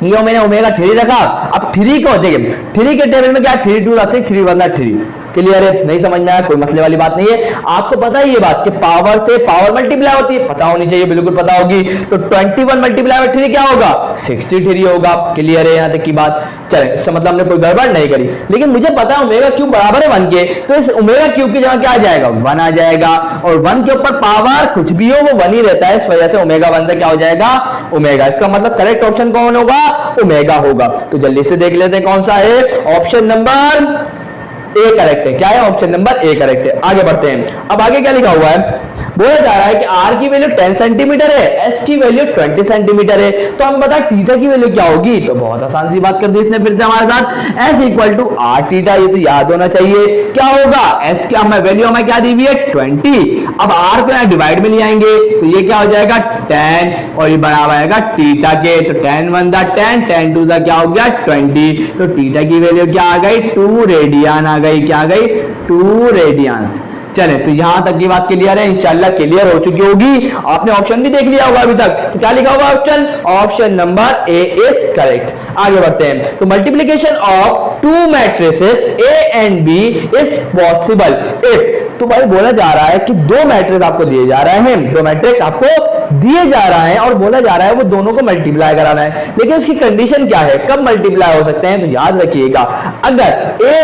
ये मैंने ओमेगा 3 रखा, अब 3 को देखिए 3 के टेबल में क्या, 3 2 6 3 1 3। क्लियर है, नहीं समझना है, कोई मसले वाली बात नहीं है। आपको पता है ये बात कि पावर से पावर मल्टीप्लाई होती है, पता होनी चाहिए, बिल्कुल पता होगी। तो 21 मल्टीप्लाई में 3 क्या होगा, 63 होगा। क्लियर है, यहां तक की बात। चले, इसका मतलब हमने कोई गड़बड़ नहीं करी। लेकिन मुझे पता है ओमेगा क्यूब बराबर है 1 के, तो इस ओमेगा क्यूब की जगह क्या आ जाएगा, 1 आ जाएगा, और 1 के ऊपर पावर कुछ भी हो वो 1 ही रहता है, इस वजह से ओमेगा 1 से क्या हो जाएगा, ओमेगा। इसका मतलब करेक्ट ऑप्शन कौन होगा, ओमेगा होगा। तो जल्दी से देख लेते हैं कौन सा है, ऑप्शन नंबर ए करेक्ट है। क्या है, ऑप्शन नंबर ए करेक्ट है। आगे बढ़ते हैं, अब आगे क्या लिखा हुआ है, बोला जा रहा है कि आर की वैल्यू 10 सेंटीमीटर है, एस की वैल्यू 20 सेंटीमीटर है, तो हम बता थीटा की वैल्यू क्या होगी। तो बहुत आसान सी बात कर दी इसने फिर से हमारे साथ, s equal to r theta, ये तो याद होना चाहिए। क्या होगा, एस क्या हमें वैल्यू हमें क्या दी हुई है 20, अब आर को यहाँ डिवाइड में ले आएंगे तो ये क्या हो जाएगा 10 और ये बराबर आएगा थीटा के, तो 10 1 10 10 2 क्या हो गया 20, तो थीटा की वैल्यू क्या आ गई 2 रेडियन आ गई, क्या आ गई 2 रेडियंस। चले, तो यहां तक की बात क्लियर है, इंशाल्लाह क्लियर हो चुकी होगी। आपने ऑप्शन भी देख लिया होगा अभी तक, तो क्या लिखा होगा option, option number A is correct. आगे बढ़ते हैं, तो multiplication of 2 matrices A and B is possible if, तो भाई बोला जा रहा है कि 2 मैट्रिक्स आपको दिए जा रहे हैं, 2 मैट्रिक्स आपको दिए जा रहा है और बोला जा रहा है वो दोनों को मल्टीप्लाई कराना है, लेकिन उसकी कंडीशन क्या है, कब मल्टीप्लाई हो सकते हैं। तो याद रखिएगा, अगर ए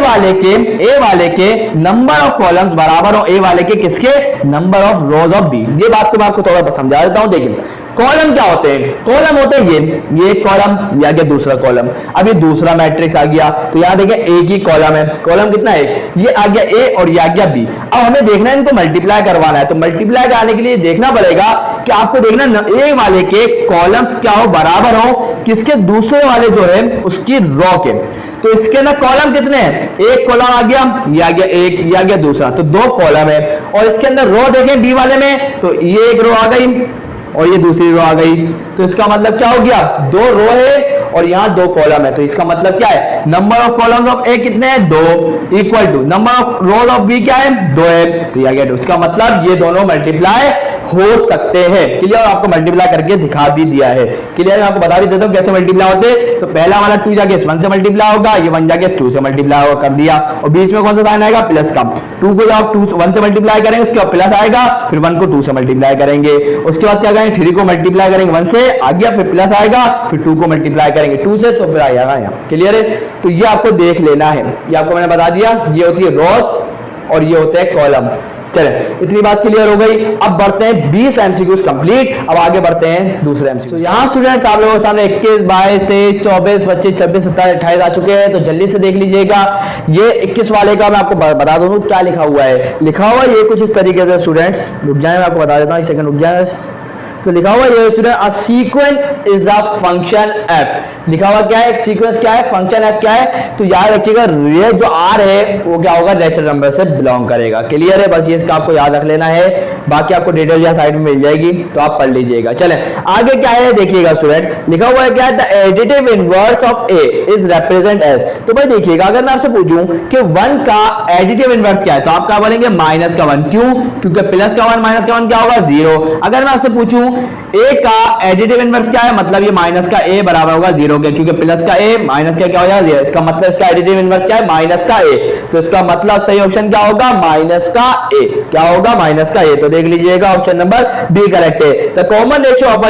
वाले के नंबर ऑफ कॉलम्स बराबर हो ए वाले के किसके, number of rows of B. ये बात तो मैं आपको थोड़ा समझा देता हूं। देखिए कॉलम क्या होते हैं, कॉलम होते हैं ये एक कॉलम या दूसरा कॉलम। अब ये दूसरा मैट्रिक्स आ गया, तो यहां देखिए एक ही कॉलम है, कॉलम कितना है, ये आ गया ए और ये आ गया बी। अब हमें देखना है इनको मल्टीप्लाई करवाना है, तो मल्टीप्लाई कराने के लिए देखना पड़ेगा कि आपको देखना ए वाले के कॉलम्स क्या हो, बराबर हो किसके, दूसरे वाले जो है उसकी रो के। तो इसके अंदर कॉलम कितने हैं, एक कॉलम आ गया, ये आ गया एक, ये आ गया दूसरा, तो 2 कॉलम है। और इसके अंदर रो देखें डी वाले में, तो ये एक रो आ गई और ये दूसरी रो आ गई, तो इसका मतलब क्या हो गया, 2 रो है और यहाँ 2 कॉलम है। तो इसका मतलब क्या है, number of columns of A कितने हैं 2, equal to number of rows of B क्या है 2 है, तो ये आ गया 2। इसका मतलब ये दोनों मल्टीप्लाई हो सकते हैं। क्लियर, आपको मल्टीप्लाई करके दिखा भी दिया है। क्लियर, मैं आपको बता भी देता हूं कैसे मल्टीप्लाई होते हैं। तो पहला वाला 2 जाके 1 से मल्टीप्लाई होगा, ये 1 जाके 2 से मल्टीप्लाई होगा, कर दिया। और बीच में कौन सा साइन आएगा, प्लस का। 2 को जब 1 से मल्टीप्लाई करेंगे उसके बाद प्लस आएगा, फिर 1 को 2 से मल्टीप्लाई करेंगे, उसके बाद क्या करेंगे 3 को मल्टीप्लाई करेंगे 1 से, आ गया, फिर प्लस आएगा, फिर 2 को मल्टीप्लाई करेंगे 2 से, तो फिर आएगा यहाँ। क्लियर है, तो ये आपको देख लेना है, ये आपको मैंने बता दिया, ये होती है रोज और ये होते हैं कॉलम। चले, इतनी बात क्लियर हो गई। अब बढ़ते हैं 20 एमसीक्यूज कंप्लीट, अब आगे बढ़ते हैं दूसरे एमसीक्यू। तो यहाँ स्टूडेंट्स आप लोगों के सामने 21 22 23 24 25 26 27 28 आ चुके हैं, तो जल्दी से देख लीजिएगा। ये 21 वाले का मैं आपको बता दूं क्या लिखा हुआ है। लिखा हुआ है ये कुछ इस तरीके से, स्टूडेंट्स रुक जाए, मैं आपको बता देता हूँ, 1 सेकंड रुक जाए। तो लिखा हुआ ये student, a sequence is a function F. लिखा हुआ क्या है, सीक्वेंस क्या है, फंक्शन एफ क्या है। तो याद रखिएगा ये जो आर है वो क्या होगा, नेचुरल नंबर से बिलोंग करेगा। क्लियर है, बस ये इसका आपको याद रख लेना है, बाकी आपको डिटेल या साइड में मिल जाएगी, तो आप पढ़ लीजिएगा। चले आगे क्या है देखिएगा स्टूडेंट, लिखा हुआ है क्या है, the additive inverse of A is represent as. तो भाई देखिएगा, अगर मैं आपसे पूछूं कि 1 का एडिटिव इनवर्स क्या है, तो आप क्या बोलेंगे माइनस का 1। क्यों, क्योंकि प्लस का 1 माइनस का 1 क्या होगा 0। अगर मैं आपसे पूछूं ए का एडिटिव इनवर्स क्या है, मतलब ये माइनस का ए बराबर होगा 0 के, क्योंकि प्लस का ए माइनस का क्या हो जाएगा 0। इसका मतलब इसका एडिटिव इनवर्स क्या है, माइनस का ए। तो इसका मतलब सही ऑप्शन क्या होगा, माइनस का ए। क्या होगा, माइनस का ए। तो देख लीजिएगा ऑप्शन नंबर बी करेक्ट है। The common ratio of a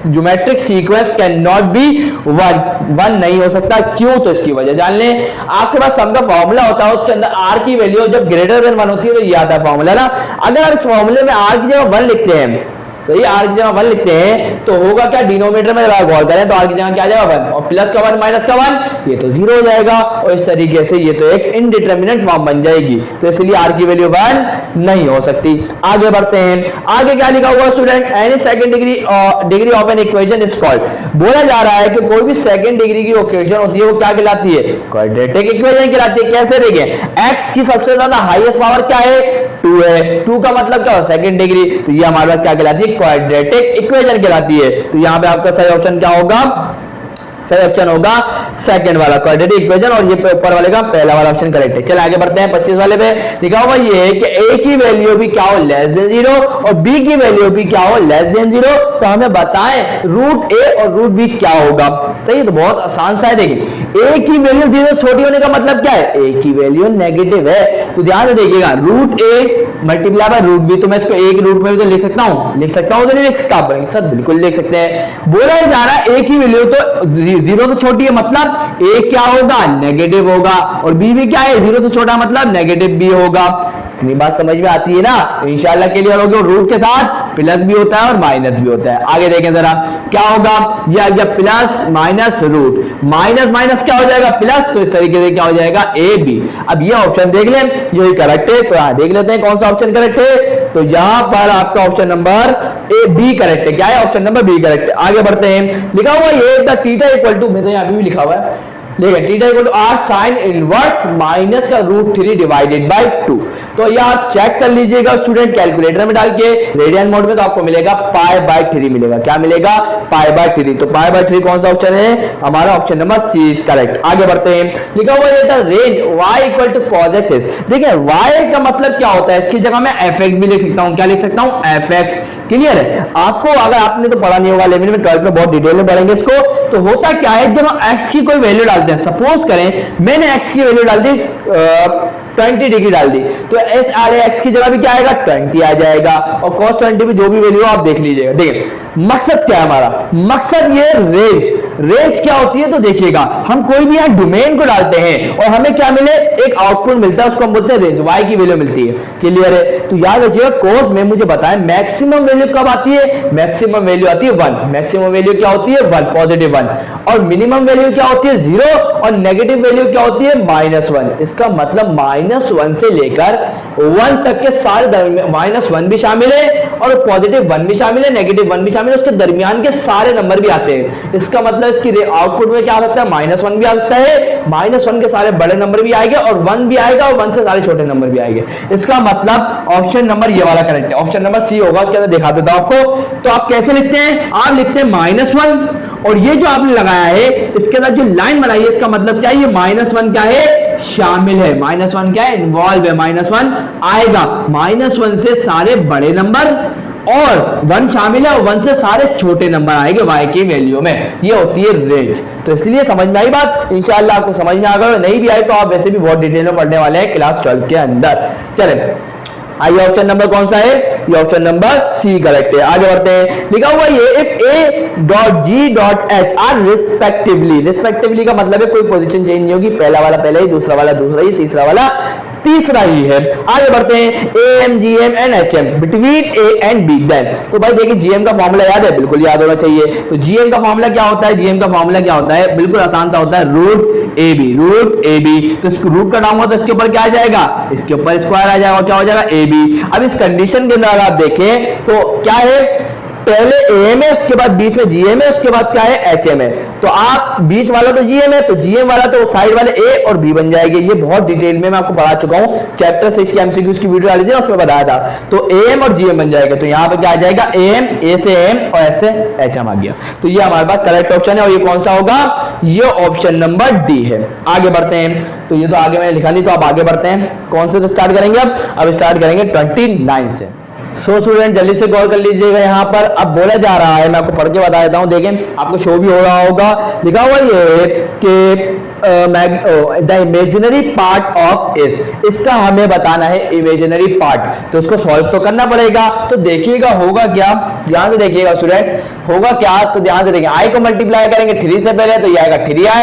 geometric sequence can not be 1 नहीं हो सकता। क्यों, तो इसकी वजह जान लें। आपके पास सम का फॉर्मूला होता है, उसके अंदर आर की वैल्यू जब ग्रेटर देन 1 होती है तो ये आता है फॉर्मूला ना। अगर इस फॉर्मूले में आर की जगह 1 लिखते हैं सही, आर की जगह 1 लिखते हैं तो होगा क्या, डिनोमिनेटर में गौर करें तो आर की जगह क्या आ जाएगा 1, और प्लस का 1 माइनस का 1 ये तो 0 हो जाएगा, और इस तरीके से ये तो एक इनडिटरमिनेट फॉर्म बन जाएगी, तो इसलिए आर की वैल्यू 1 नहीं हो सकती। आगे बढ़ते हैं, आगे क्या लिखा हुआ student, any second degree of an equation is called, बोला जा रहा है कि कोई भी सेकंड डिग्री की इक्वेशन होती है वो क्या कहलाती है, क्वाड्रेटिक इक्वेशन कहलाती है। कैसे देखिए, x की सबसे ज्यादा हाईएस्ट पावर क्या है, 2 है, 2 का मतलब क्या हो, सेकंड डिग्री, तो ये हमारे पास क्या कहलाती है, क्वाड्रेटिक इक्वेशन कहलाती है। तो यहां पे आपका सही ऑप्शन क्या होगा, सही ऑप्शन होगा सेकंड वाला क्वाड्रेटिक इक्वेशन, और ये ऊपर वाले का पहला वाला ऑप्शन करेक्ट है। चलिए आगे बढ़ते हैं, 25 वाले पे लिखा हुआ ये कि a की वैल्यू भी क्या हो, लेस देन 0, और b की वैल्यू भी क्या हो, लेस देन 0, तो हमें बताएं रूट a और रूट b क्या होगा। सही, तो बहुत आसान सा है। देखिए a की वैल्यू 0 छोटी होने का मतलब क्या है, a की वैल्यू नेगेटिव है, तो ध्यान से देखिएगा, root a multiply by root b, तो मैं इसको एक रूट में भी तो लिख सकता हूं, तो नहीं लिख सकता, सर बिल्कुल लिख सकते हैं। बोला जा रहा है a की वैल्यू तो 0 तो छोटी है, मतलब a क्या होगा, नेगेटिव होगा, और b भी क्या है, 0 तो छोटा मतलब नेगेटिव b होगा। इतनी बात समझ में आती है ना, इंशाल्लाह क्लियर हो गया। रूट के साथ प्लस भी होता है और माइनस भी होता है। आगे देखें जरा क्या होगा, ये आ गया plus minus root, minus minus क्या हो जाएगा प्लस, तो इस तरीके से क्या हो जाएगा ए बी। अब ये ऑप्शन देख लें, यही करेक्ट है, तो यहां देख लेते हैं कौन सा ऑप्शन करेक्ट है, तो यहां पर आपका option number A B correct है। क्या है, ऑप्शन नंबर बी करेक्ट है। आगे बढ़ते हैं, लिखा हुआ ये द थीटा इक्वल टू, मैं तो यहां पे भी लिखा हुआ है, देखिए theta equal to r sin inverse minus का √3 डिवाइडेड बाय 2। तो ये आप चेक कर लीजिएगा स्टूडेंट कैलकुलेटर में डाल के रेडियन मोड में, तो आपको मिलेगा π/3 मिलेगा। क्या मिलेगा, π/3। तो π/3 कौन सा ऑप्शन है, हमारा option number C is correct. आगे बढ़ते हैं, लिखा हुआ है the range y equal to cos x is। देखिए y का मतलब क्या होता है, इसकी जगह मैं fx भी लिख सकता हूं। क्या लिख सकता हूं, fx। क्लियर है आपको, अगर आपने तो पढ़ा नहीं होगा 11 में 12 में बहुत डिटेल में पढ़ेंगे इसको। तो होता क्या है, जब हम x की कोई वैल्यू डालते हैं, सपोज करें मैंने x की वैल्यू डाल दी 20 डिग्री डाल दी, तो एस आर एक्स की जगह भी क्या आएगा 20 आ जाएगा, और cos 20 भी जो भी वैल्यू आप देख लीजिएगा। देखिए मकसद क्या है हमारा, मकसद ये रेंज क्या होती है, तो देखिएगा हम कोई भी यहाँ डोमेन को डालते हैं और हमें क्या मिले, एक आउटपुट मिलता है, उसको हम बोलते हैं रेंज, y की वैल्यू मिलती है। क्लियर है, तो याद रखिएगा कोर्स में मुझे बताएं मैक्सिमम वैल्यू कब आती है, मैक्सिमम वैल्यू आती है 1, मैक्सिमम वैल्यू क्या होती है 1 पॉजिटिव 1, और मिनिमम वैल्यू क्या होती है 0, और नेगेटिव वैल्यू क्या होती है -1। इसका मतलब -1 से लेकर 1 तक के सारे -1 भी शामिल है, और पॉजिटिव 1 भी शामिल है, नेगेटिव 1 भी शामिल है, उसके दरमियान के सारे नंबर भी आते हैं। इसका मतलब इसकी आउटपुट में क्या आ सकता है, -1 भी आ सकता है, -1 के सारे बड़े नंबर भी आएंगे, और 1 भी आएगा, और 1 से सारे छोटे नंबर भी आएंगे। इसका मतलब ऑप्शन नंबर ये वाला करेक्ट है, ऑप्शन नंबर सी होगा। उसके अंदर दिखा देता हूं आपको। तो आप कैसे लिखते हैं, आप लिखते हैं -1, और ये जो आपने लगाया है इसके साथ जो लाइन बनाई है, इसका मतलब क्या है, ये -1 क्या है, शामिल है, -1 क्या है, इन्वॉल्व है, -1 आएगा, -1 से सारे बड़े नंबर और 1 शामिल है, और 1 से सारे छोटे नंबर आएंगे y की वैल्यू में। ये होती है रेंज। तो इसलिए समझ में आई बात, इंशाल्लाह आपको समझ में आ गया। नहीं भी आए तो आप वैसे भी बहुत डिटेल में पढ़ने वाले हैं क्लास 12 के अंदर। चले आइए, ऑप्शन नंबर कौन सा है, ये ऑप्शन नंबर सी करेक्ट है। आगे बढ़ते हैं, लिखा हुआ ये इफ a.g.h आर रिस्पेक्टिवली का मतलब है कोई पोजीशन चेंज नहीं होगी, पहला वाला पहला ही, दूसरा वाला दूसरा ही, तीसरा वाला तीसरा ही है। आगे बढ़ते हैं, AM, GM and HM between A and B then. तो भाई देखिए GM का फॉर्मूला याद है, बिल्कुल याद होना चाहिए। तो GM का फॉर्मूला क्या होता है, GM का फॉर्मूला क्या होता है, बिल्कुल आसान सा होता है, रूट AB। तो इसको रूट कटाऊंगा तो इसके ऊपर क्या आ जाएगा, इसके ऊपर स्क्वायर आ जाएगा, और क्या हो जाएगा AB। अब इस कंडीशन के अंदर आप देखें तो क्या है, पहले AM है, उसके बाद बीच में GM है, उसके बाद क्या है HM है। तो आप बीच वाला तो GM है, तो GM वाला तो साइड वाले A और B बन जाएंगे। ये बहुत डिटेल में मैं आपको पढ़ा चुका हूं, चैप्टर 6 की MCQs की वीडियो डाली थी, उसमें बताया था। तो AM और GM बन जाएगा, तो यहाँ पे क्या आ जाएगा AM, A से AM और S से HM आ गया। तो ये हमारे पास करेक्ट ऑप्शन है, और ये कौन सा होगा, ये ऑप्शन नंबर डी है। आगे बढ़ते हैं, तो ये तो आगे मैंने लिखा नहीं, तो आप आगे बढ़ते हैं, कौन से तो स्टार्ट करेंगे, अब स्टार्ट करेंगे 29 से। स्टूडेंट जल्दी से गौर कर लीजिएगा, यहाँ पर अब बोला जा रहा है, मैं आपको पढ़ के बता देता हूँ, देखें आपको शो भी हो रहा होगा, लिखा हुआ ये कि द इमेजिनरी पार्ट ऑफ इस, इसका हमें बताना है इमेजिनरी पार्ट, तो उसको सॉल्व तो करना पड़ेगा। तो देखिएगा होगा क्या, ध्यान से देखिएगा स्टूडेंट, होगा क्या, तो ध्यान से देखिए, i को मल्टीप्लाई करेंगे 3 से पहले, तो ये आएगा 3i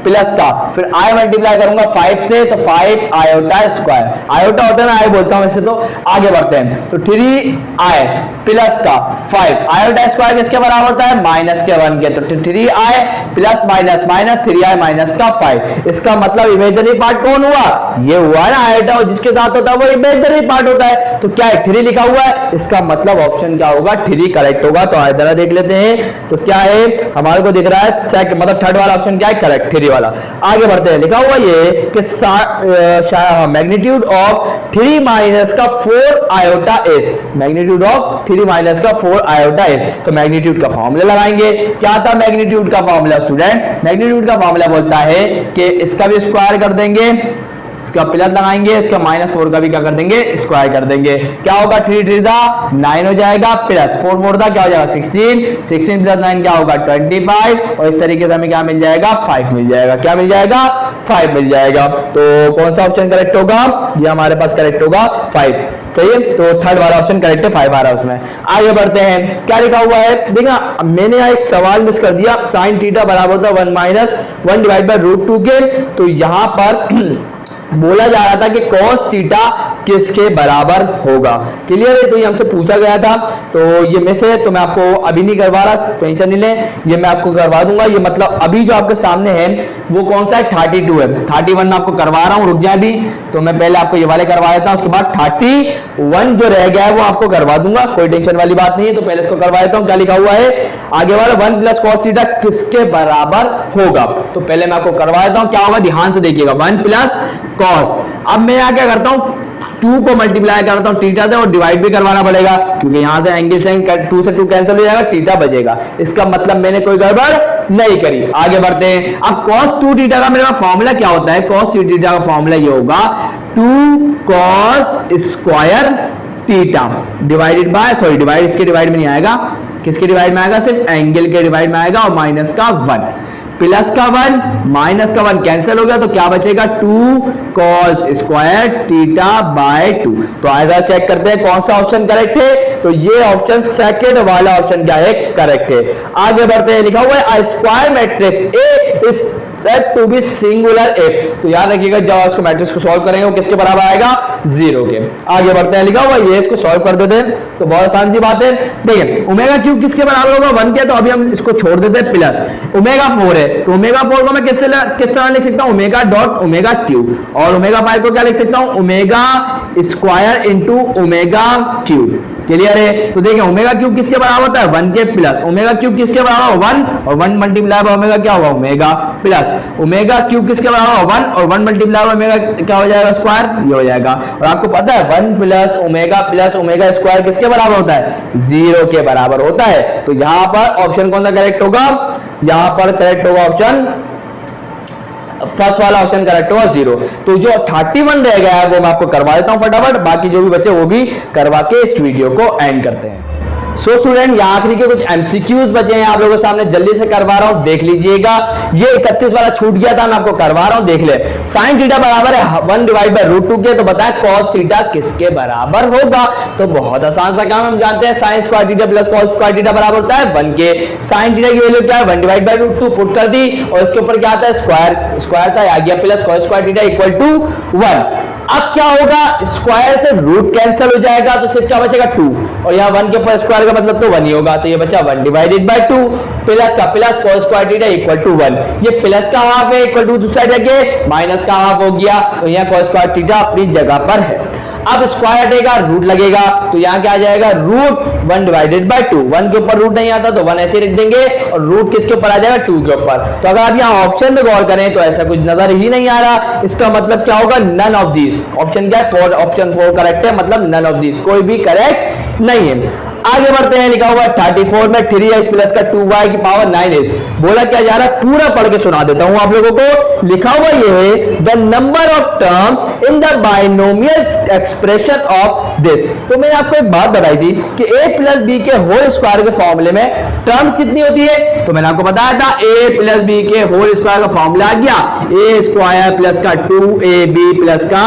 प्लस का, फिर आई मल्टीप्लाई करूंगा 5 से, तो 5 आयोटा स्क्वायर, आयोटा होता है ना, आई बोलता हूं वैसे तो। आगे बढ़ते हैं, तो 3i प्लस का 5 आयोटा स्क्वायर किसके बराबर होता है, माइनस के 1 के, तो 3i plus minus minus 3i minus का 5। इसका मतलब इमेजिनरी पार्ट कौन हुआ, ये हुआ ना आयोटा, जिसके साथ होता है वो इमेजिनरी पार्ट होता है, तो क्या है 3 लिखा हुआ है, इसका मतलब ऑप्शन क्या होगा, 3 करेक्ट होगा। तो जरा देख लेते हैं, तो क्या है हमारे को दिख रहा है चेक, मतलब थर्ड वाला ऑप्शन क्या है, करेक्ट 3 वाला। आगे बढ़ते हैं, लिखा हुआ ये कि मैग्नीट्यूड ऑफ 3 माइनस का 4 iota S, magnitude of 3 minus का 4 आयोटा एस, तो मैग्नीट्यूड का फॉर्मूला लगाएंगे। क्या था मैग्नीट्यूड का फॉर्मूला स्टूडेंट, मैग्नीट्यूड का फॉर्मूला बोलता है कि इसका भी स्क्वायर कर देंगे, इसका प्लस लगाएंगे, इसका -4 का भी क्या कर देंगे, स्क्वायर कर देंगे। क्या होगा, 3 3 दा 9 हो जाएगा, प्लस 4 4 दा क्या हो जाएगा 16, 16 प्लस 9 क्या होगा 25, और इस तरीके से हमें क्या मिल जाएगा 5 मिल जाएगा, क्या मिल जाएगा 5 मिल जाएगा। तो कौन सा ऑप्शन करेक्ट होगा, ये हमारे पास करेक्ट होगा 5, सही है। तो थर्ड वाला ऑप्शन करेक्ट है, 5 आ रहा है उसमें। आगे बढ़ते हैं, क्या लिखा हुआ है, देखा मैंने यहाँ एक सवाल मिस कर दिया, sin थीटा बराबर होता है 1 माइनस 1 डिवाइड बाय √2 के, तो यहाँ पर बोला जा रहा था कि cos थीटा किसके बराबर होगा, क्लियर है। तो ये हमसे पूछा गया था, तो ये मिस है, तो मैं आपको अभी नहीं करवा रहा, टेंशन नहीं लें, ये मैं आपको करवा दूंगा। ये मतलब अभी जो आपके सामने है वो कौन सा है, 32 है, 31 मैं आपको करवा रहा हूँ, रुक जाए अभी, तो मैं पहले आपको ये वाले करवा देता हूँ, उसके बाद 31 जो रह गया है वो आपको करवा दूंगा, कोई टेंशन वाली बात नहीं है। तो पहले इसको करवा देता हूँ, क्या लिखा हुआ है आगे वाला, 1 प्लस cos थीटा किसके बराबर होगा, तो पहले मैं आपको करवा देता हूँ क्या होगा, ध्यान से देखिएगा, 1 प्लस cos। अब मैं यहाँ क्या करता हूँ, 2 को मल्टीप्लाई करता हूँ थीटा से, और डिवाइड भी करवाना पड़ेगा, क्योंकि यहाँ से एंगल से 2 से 2 कैंसिल हो जाएगा, थीटा बचेगा, इसका मतलब मैंने कोई गड़बड़ नहीं करी। आगे बढ़ते हैं, अब cos 2 थीटा का मेरे पास फॉर्मूला क्या होता है, cos 2 थीटा का फॉर्मूला ये होगा 2 cos square theta divided by, sorry divide इसके डिवाइड में नहीं आएगा, किसके डिवाइड में आएगा, सिर्फ एंगल के डिवाइड में आएगा, और माइनस का 1 प्लस का 1 माइनस का 1 कैंसिल हो गया, तो क्या बचेगा 2 cos स्क्वायर थीटा बाय 2। तो आइए चेक करते हैं कौन सा ऑप्शन करेक्ट है, तो ये ऑप्शन सेकंड वाला ऑप्शन क्या है, करेक्ट है। आगे बढ़ते हैं, लिखा हुआ है a square matrix A is said to be singular if, तो याद रखिएगा जब इसको मैट्रिक्स को सॉल्व करेंगे वो किसके बराबर आएगा, 0 के। आगे बढ़ते हैं, लिखा हुआ ये, इसको सॉल्व कर देते हैं, तो बहुत आसान सी बात है। देखिए ओमेगा क्यूब किसके बराबर होगा, 1 के, तो अभी हम इसको छोड़ देते हैं, प्लस ओमेगा 4 है, तो ओमेगा 4 को मैं किस तरह लिख सकता हूं, ओमेगा डॉट ओमेगा क्यूब, और ओमेगा 5 को क्या लिख सकता हूं, omega square into omega cube, clear है। तो देखिए ओमेगा क्यूब किसके बराबर होता है, 1 के, प्लस ओमेगा क्यूब किसके बराबर 1, और 1 मल्टीप्लाई बाय ओमेगा क्या होगा, ओमेगा, प्लस ओमेगा क्यूब किसके बराबर 1, और 1 मल्टीप्लाई बाय ओमेगा क्या हो जाएगा, स्क्वायर, ये हो जाएगा। और आपको पता है 1 प्लस ओमेगा स्क्वायर किसके बराबर होता है, 0 के बराबर होता है। तो यहां पर ऑप्शन कौन सा करेक्ट होगा, यहां पर करेक्ट होगा ऑप्शन फर्स्ट वाला ऑप्शन करेक्ट होगा 0। तो जो 31 रह गया है वो मैं आपको करवा देता हूं फटाफट, बाकी जो भी बचे वो भी करवा के इस वीडियो को एंड करते हैं। सो स्टूडेंट यहाँ आखिरी के कुछ एमसीक्यूज बचे हैं, आप लोगों के सामने जल्दी से करवा रहा हूं, देख लीजिएगा। ये 31 वाला छूट गया था, मैं आपको करवा रहा हूं, देख ले। साइन थीटा बराबर है 1 डिवाइड बाय √2 के, तो बताएं cos थीटा किसके बराबर होगा। तो बहुत आसान सा काम, हम जानते हैं sine square theta plus cos square theta बराबर होता है 1 के। साइन थीटा की वैल्यू क्या है, 1 डिवाइड बाय √2 पुट कर दी, और इसके ऊपर क्या आता है स्क्वायर, स्क्वायर था आ गया, plus cos square theta equal to 1। अब क्या होगा, स्क्वायर से रूट कैंसिल हो जाएगा, तो सिर्फ क्या बचेगा 2, और यहाँ 1 के ऊपर स्क्वायर का मतलब तो 1 ही होगा, तो ये बचा 1 डिवाइडेड बाय 2, प्लस का plus cos square theta equal to 1, ये प्लस का हाफ है, इक्वल टू दूसरी साइड रखिए माइनस का हाफ हो गया, तो यहाँ cos स्क्वायर थीटा अपनी जगह पर है। अब स्क्वायर हटेगा, रूट लगेगा, तो यहाँ क्या आ जाएगा, रूट 1 डिवाइडेड बाय 2, 1 के ऊपर रूट नहीं आता तो 1 ऐसे रख देंगे, और रूट किसके ऊपर आ जाएगा 2 के ऊपर। तो अगर आप यहाँ ऑप्शन में गौर करें तो ऐसा कुछ नजर ही नहीं आ रहा, इसका मतलब क्या होगा, नन ऑफ दिस। ऑप्शन क्या है, ऑप्शन 4 करेक्ट है, मतलब नन ऑफ दिस, कोई भी करेक्ट नहीं है। आगे बढ़ते हैं, लिखा हुआ 34 में 3x प्लस का 2y की पावर 9x, बोला क्या जा रहा है, पूरा पढ़ के सुना देता हूं आप लोगों को। लिखा हुआ ये है the number of terms in the binomial expression of this. तो मैंने आपको एक बात बताई थी कि a प्लस बी के होल स्क्वायर के फॉर्मूले में टर्म्स कितनी होती है, तो मैंने आपको बताया था a प्लस बी के होल स्क्वायर का फॉर्मूला आ गया a स्क्वायर प्लस का 2ab प्लस का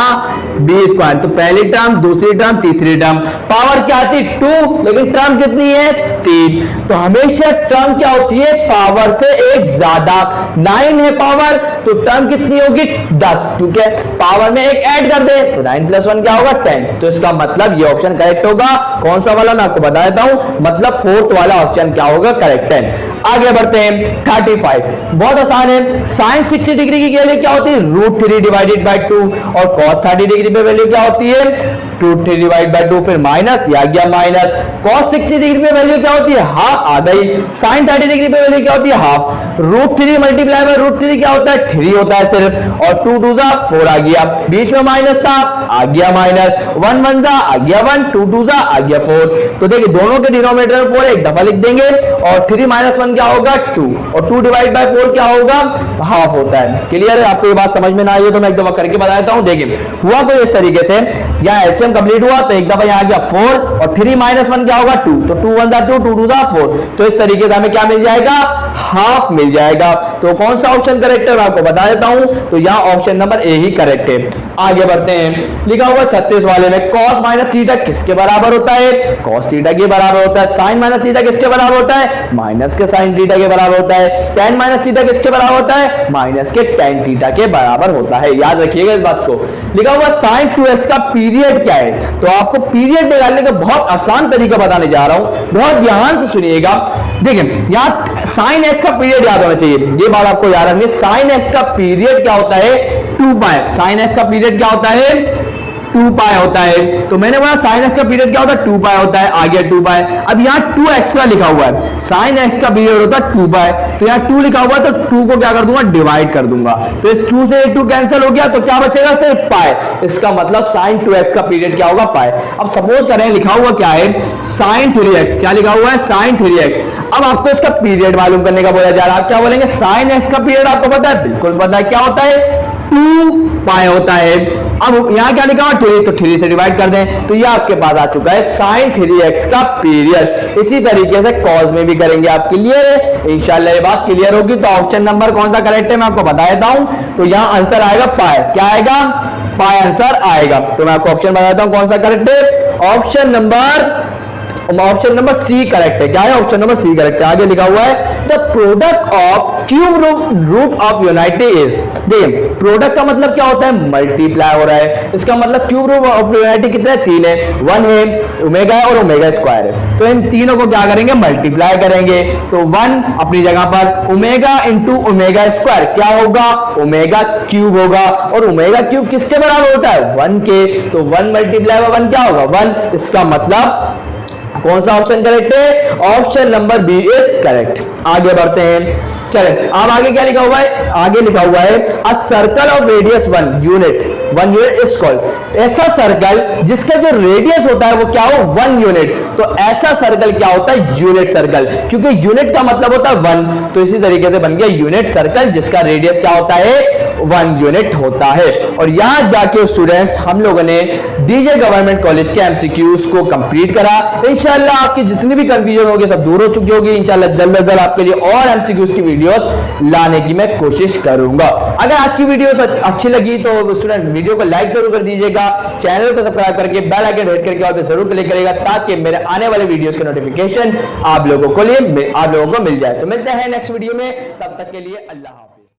बी स्क्वायर। तो पहली टर्म, दूसरी टर्म, तीसरी टर्म, पावर क्या आती 2, लेकिन टर्म कितनी है 3। तो हमेशा टर्म क्या होती है पावर से एक ज्यादा। 9 है पावर, तो टर्म कितनी होगी 10, ठीक है। पावर में एक ऐड कर दे तो 9 + 1 क्या होगा 10। तो इसका मतलब ये ऑप्शन करेक्ट होगा। कौन सा वाला मैं आपको बता देता हूं, मतलब फोर्थ वाला ऑप्शन क्या होगा करेक्ट है। आगे बढ़ते हैं 35, बहुत आसान है। साइन 60 डिग्री की वैल्यू क्या होती है √3 डिवाइडेड बाय 2, और cos 30 डिग्री पे वैल्यू क्या होती है √3 डिवाइड बाय 2, फिर माइनस, या गया माइनस। cos 60 डिग्री पे वैल्यू क्या होती है हाफ, आ गई। sin 30 डिग्री पे वैल्यू क्या होती है हाफ। √3 मल्टीप्लाई बाय √3 क्या होता है 3 होता है सिर्फ, और 2 2 4 आ गया, बीच में माइनस था आ गया माइनस, 1 1 आ गया 1, 2 2 आ गया 4। तो देखिए दोनों के डिनोमिनेटर में 4 एक दफा लिख देंगे, और 3 - 1 क्या होगा 2, और 2 डिवाइड बाय 4 क्या होगा हाफ होता है। क्लियर है? आपको ये बात समझ में ना आई है तो मैं एक दफा करके बता देता हूं। देखिए हुआ तो इस तरीके से, यहाँ एलसीएम कंप्लीट हुआ तो एक दफा यहाँ आ गया 4, और 3 - 1 क्या होगा 2, तो 2 1 2, 2 2 4। तो इस तरीके से हमें क्या मिल जाएगा हाफ मिल जाएगा। तो कौन सा ऑप्शन करेक्ट है मैं आपको बता देता हूं। तो यहाँ ऑप्शन नंबर ए ही करेक्ट है। आगे बढ़ते हैं, लिखा हुआ 36 वाले में cos - थीटा किसके बराबर होता है cos थीटा के बराबर होता है। sin - थीटा किसके बराबर होता है माइनस के sin थीटा के बराबर होता है। tan - थीटा किसके बराबर होता है माइनस के tan थीटा के बराबर होता है। याद रखिएगा इस बात को। लिखा हुआ sin 2x का पीरियड क्या है। तो आपको पीरियड निकालने का बहुत आसान तरीका बताने जा रहा हूं, बहुत ध्यान से सुनिएगा। देखिए यहाँ sin x का पीरियड याद होना चाहिए, ये बात आपको याद रखनी है। sin x का पीरियड क्या होता है 2 पाई। sin x का पीरियड क्या होता है 2 पाई होता है। तो मैंने बोला sin x का पीरियड क्या होता है 2 पाई होता है, आ गया 2 पाई। अब यहाँ 2 एक्स्ट्रा लिखा हुआ है, sin x का पीरियड होता है 2 पाई, तो यहाँ 2 लिखा हुआ है तो 2 को क्या कर दूंगा डिवाइड कर दूंगा। तो इस 2 से 2 कैंसिल हो गया, तो क्या बचेगा सिर्फ पाई। इसका मतलब sin 2x का पीरियड क्या होगा पाई। अब सपोज करें लिखा हुआ क्या है sin 3x, क्या लिखा हुआ है sin 3x। अब आपको इसका पीरियड मालूम करने का बोला जा रहा है, आप क्या बोलेंगे sin x का पीरियड आपको पता है, बिल्कुल पता है, क्या होता है 2 पाई होता है। अब यहाँ क्या लिखा हुआ 3, तो 3 से डिवाइड कर दें, तो ये आपके पास आ चुका है sin 3x का पीरियड। इसी तरीके से cos में भी करेंगे आप। क्लियर है? इंशाल्लाह ये बात क्लियर होगी। तो ऑप्शन नंबर कौन सा करेक्ट है मैं आपको बता देता हूं। तो यहाँ आंसर आएगा पाई, क्या आएगा पाई आंसर आएगा। तो मैं आपको ऑप्शन बताता हूं कौन सा करेक्ट है। ऑप्शन नंबर सी करेक्ट है। क्या है ऑप्शन नंबर सी करेक्ट है। आगे लिखा हुआ है the product of cube root of unity is. देखिए प्रोडक्ट का मतलब क्या होता है मल्टीप्लाई हो रहा है, इसका मतलब क्यूब रूट ऑफ यूनिटी कितना है 3 है, 1 है, ओमेगा है और ओमेगा स्क्वायर है। तो इन तीनों को क्या करेंगे मल्टीप्लाई करेंगे। तो 1 अपनी जगह पर, ओमेगा इंटू ओमेगा स्क्वायर क्या होगा ओमेगा क्यूब होगा, और ओमेगा क्यूब किसके बराबर होता है 1 के। तो 1 मल्टीप्लाई बाय 1 क्या होगा 1। इसका मतलब कौन सा ऑप्शन करेक्ट है option number B is correct. आगे बढ़ते हैं, चले अब आगे क्या लिखा हुआ है, आगे लिखा हुआ है a circle of radius 1 unit is called. ऐसा सर्कल जिसका जो रेडियस होता है वो क्या हो 1 यूनिट। तो ऐसा सर्कल क्या होता है यूनिट सर्कल, क्योंकि यूनिट का मतलब होता है 1। तो इसी तरीके से बन गया यूनिट सर्कल जिसका रेडियस क्या होता है 1 यूनिट होता है। और यहां जाके स्टूडेंट्स हम लोगों ने डीजे गवर्नमेंट कॉलेज के एमसीक्यूज को कंप्लीट करा। इंशाल्लाह आपकी जितनी भी कंफ्यूजन होगी सब दूर हो चुकी होगी। इंशाल्लाह जल्द से जल्द आपके लिए और एमसीक्यूज की वीडियोस लाने की मैं कोशिश करूंगा। अगर आज की वीडियो अच्छी लगी तो स्टूडेंट वीडियो को लाइक जरूर कर दीजिएगा, चैनल को सब्सक्राइब करके बेल आइकन हिट करके और पे जरूर क्लिक करेगा ताकि मेरे आने वाले वीडियोस के नोटिफिकेशन आप लोगों को मिल जाए। तो मिलते हैं नेक्स्ट वीडियो में, तब तक के लिए अल्लाह हाफ़िज़।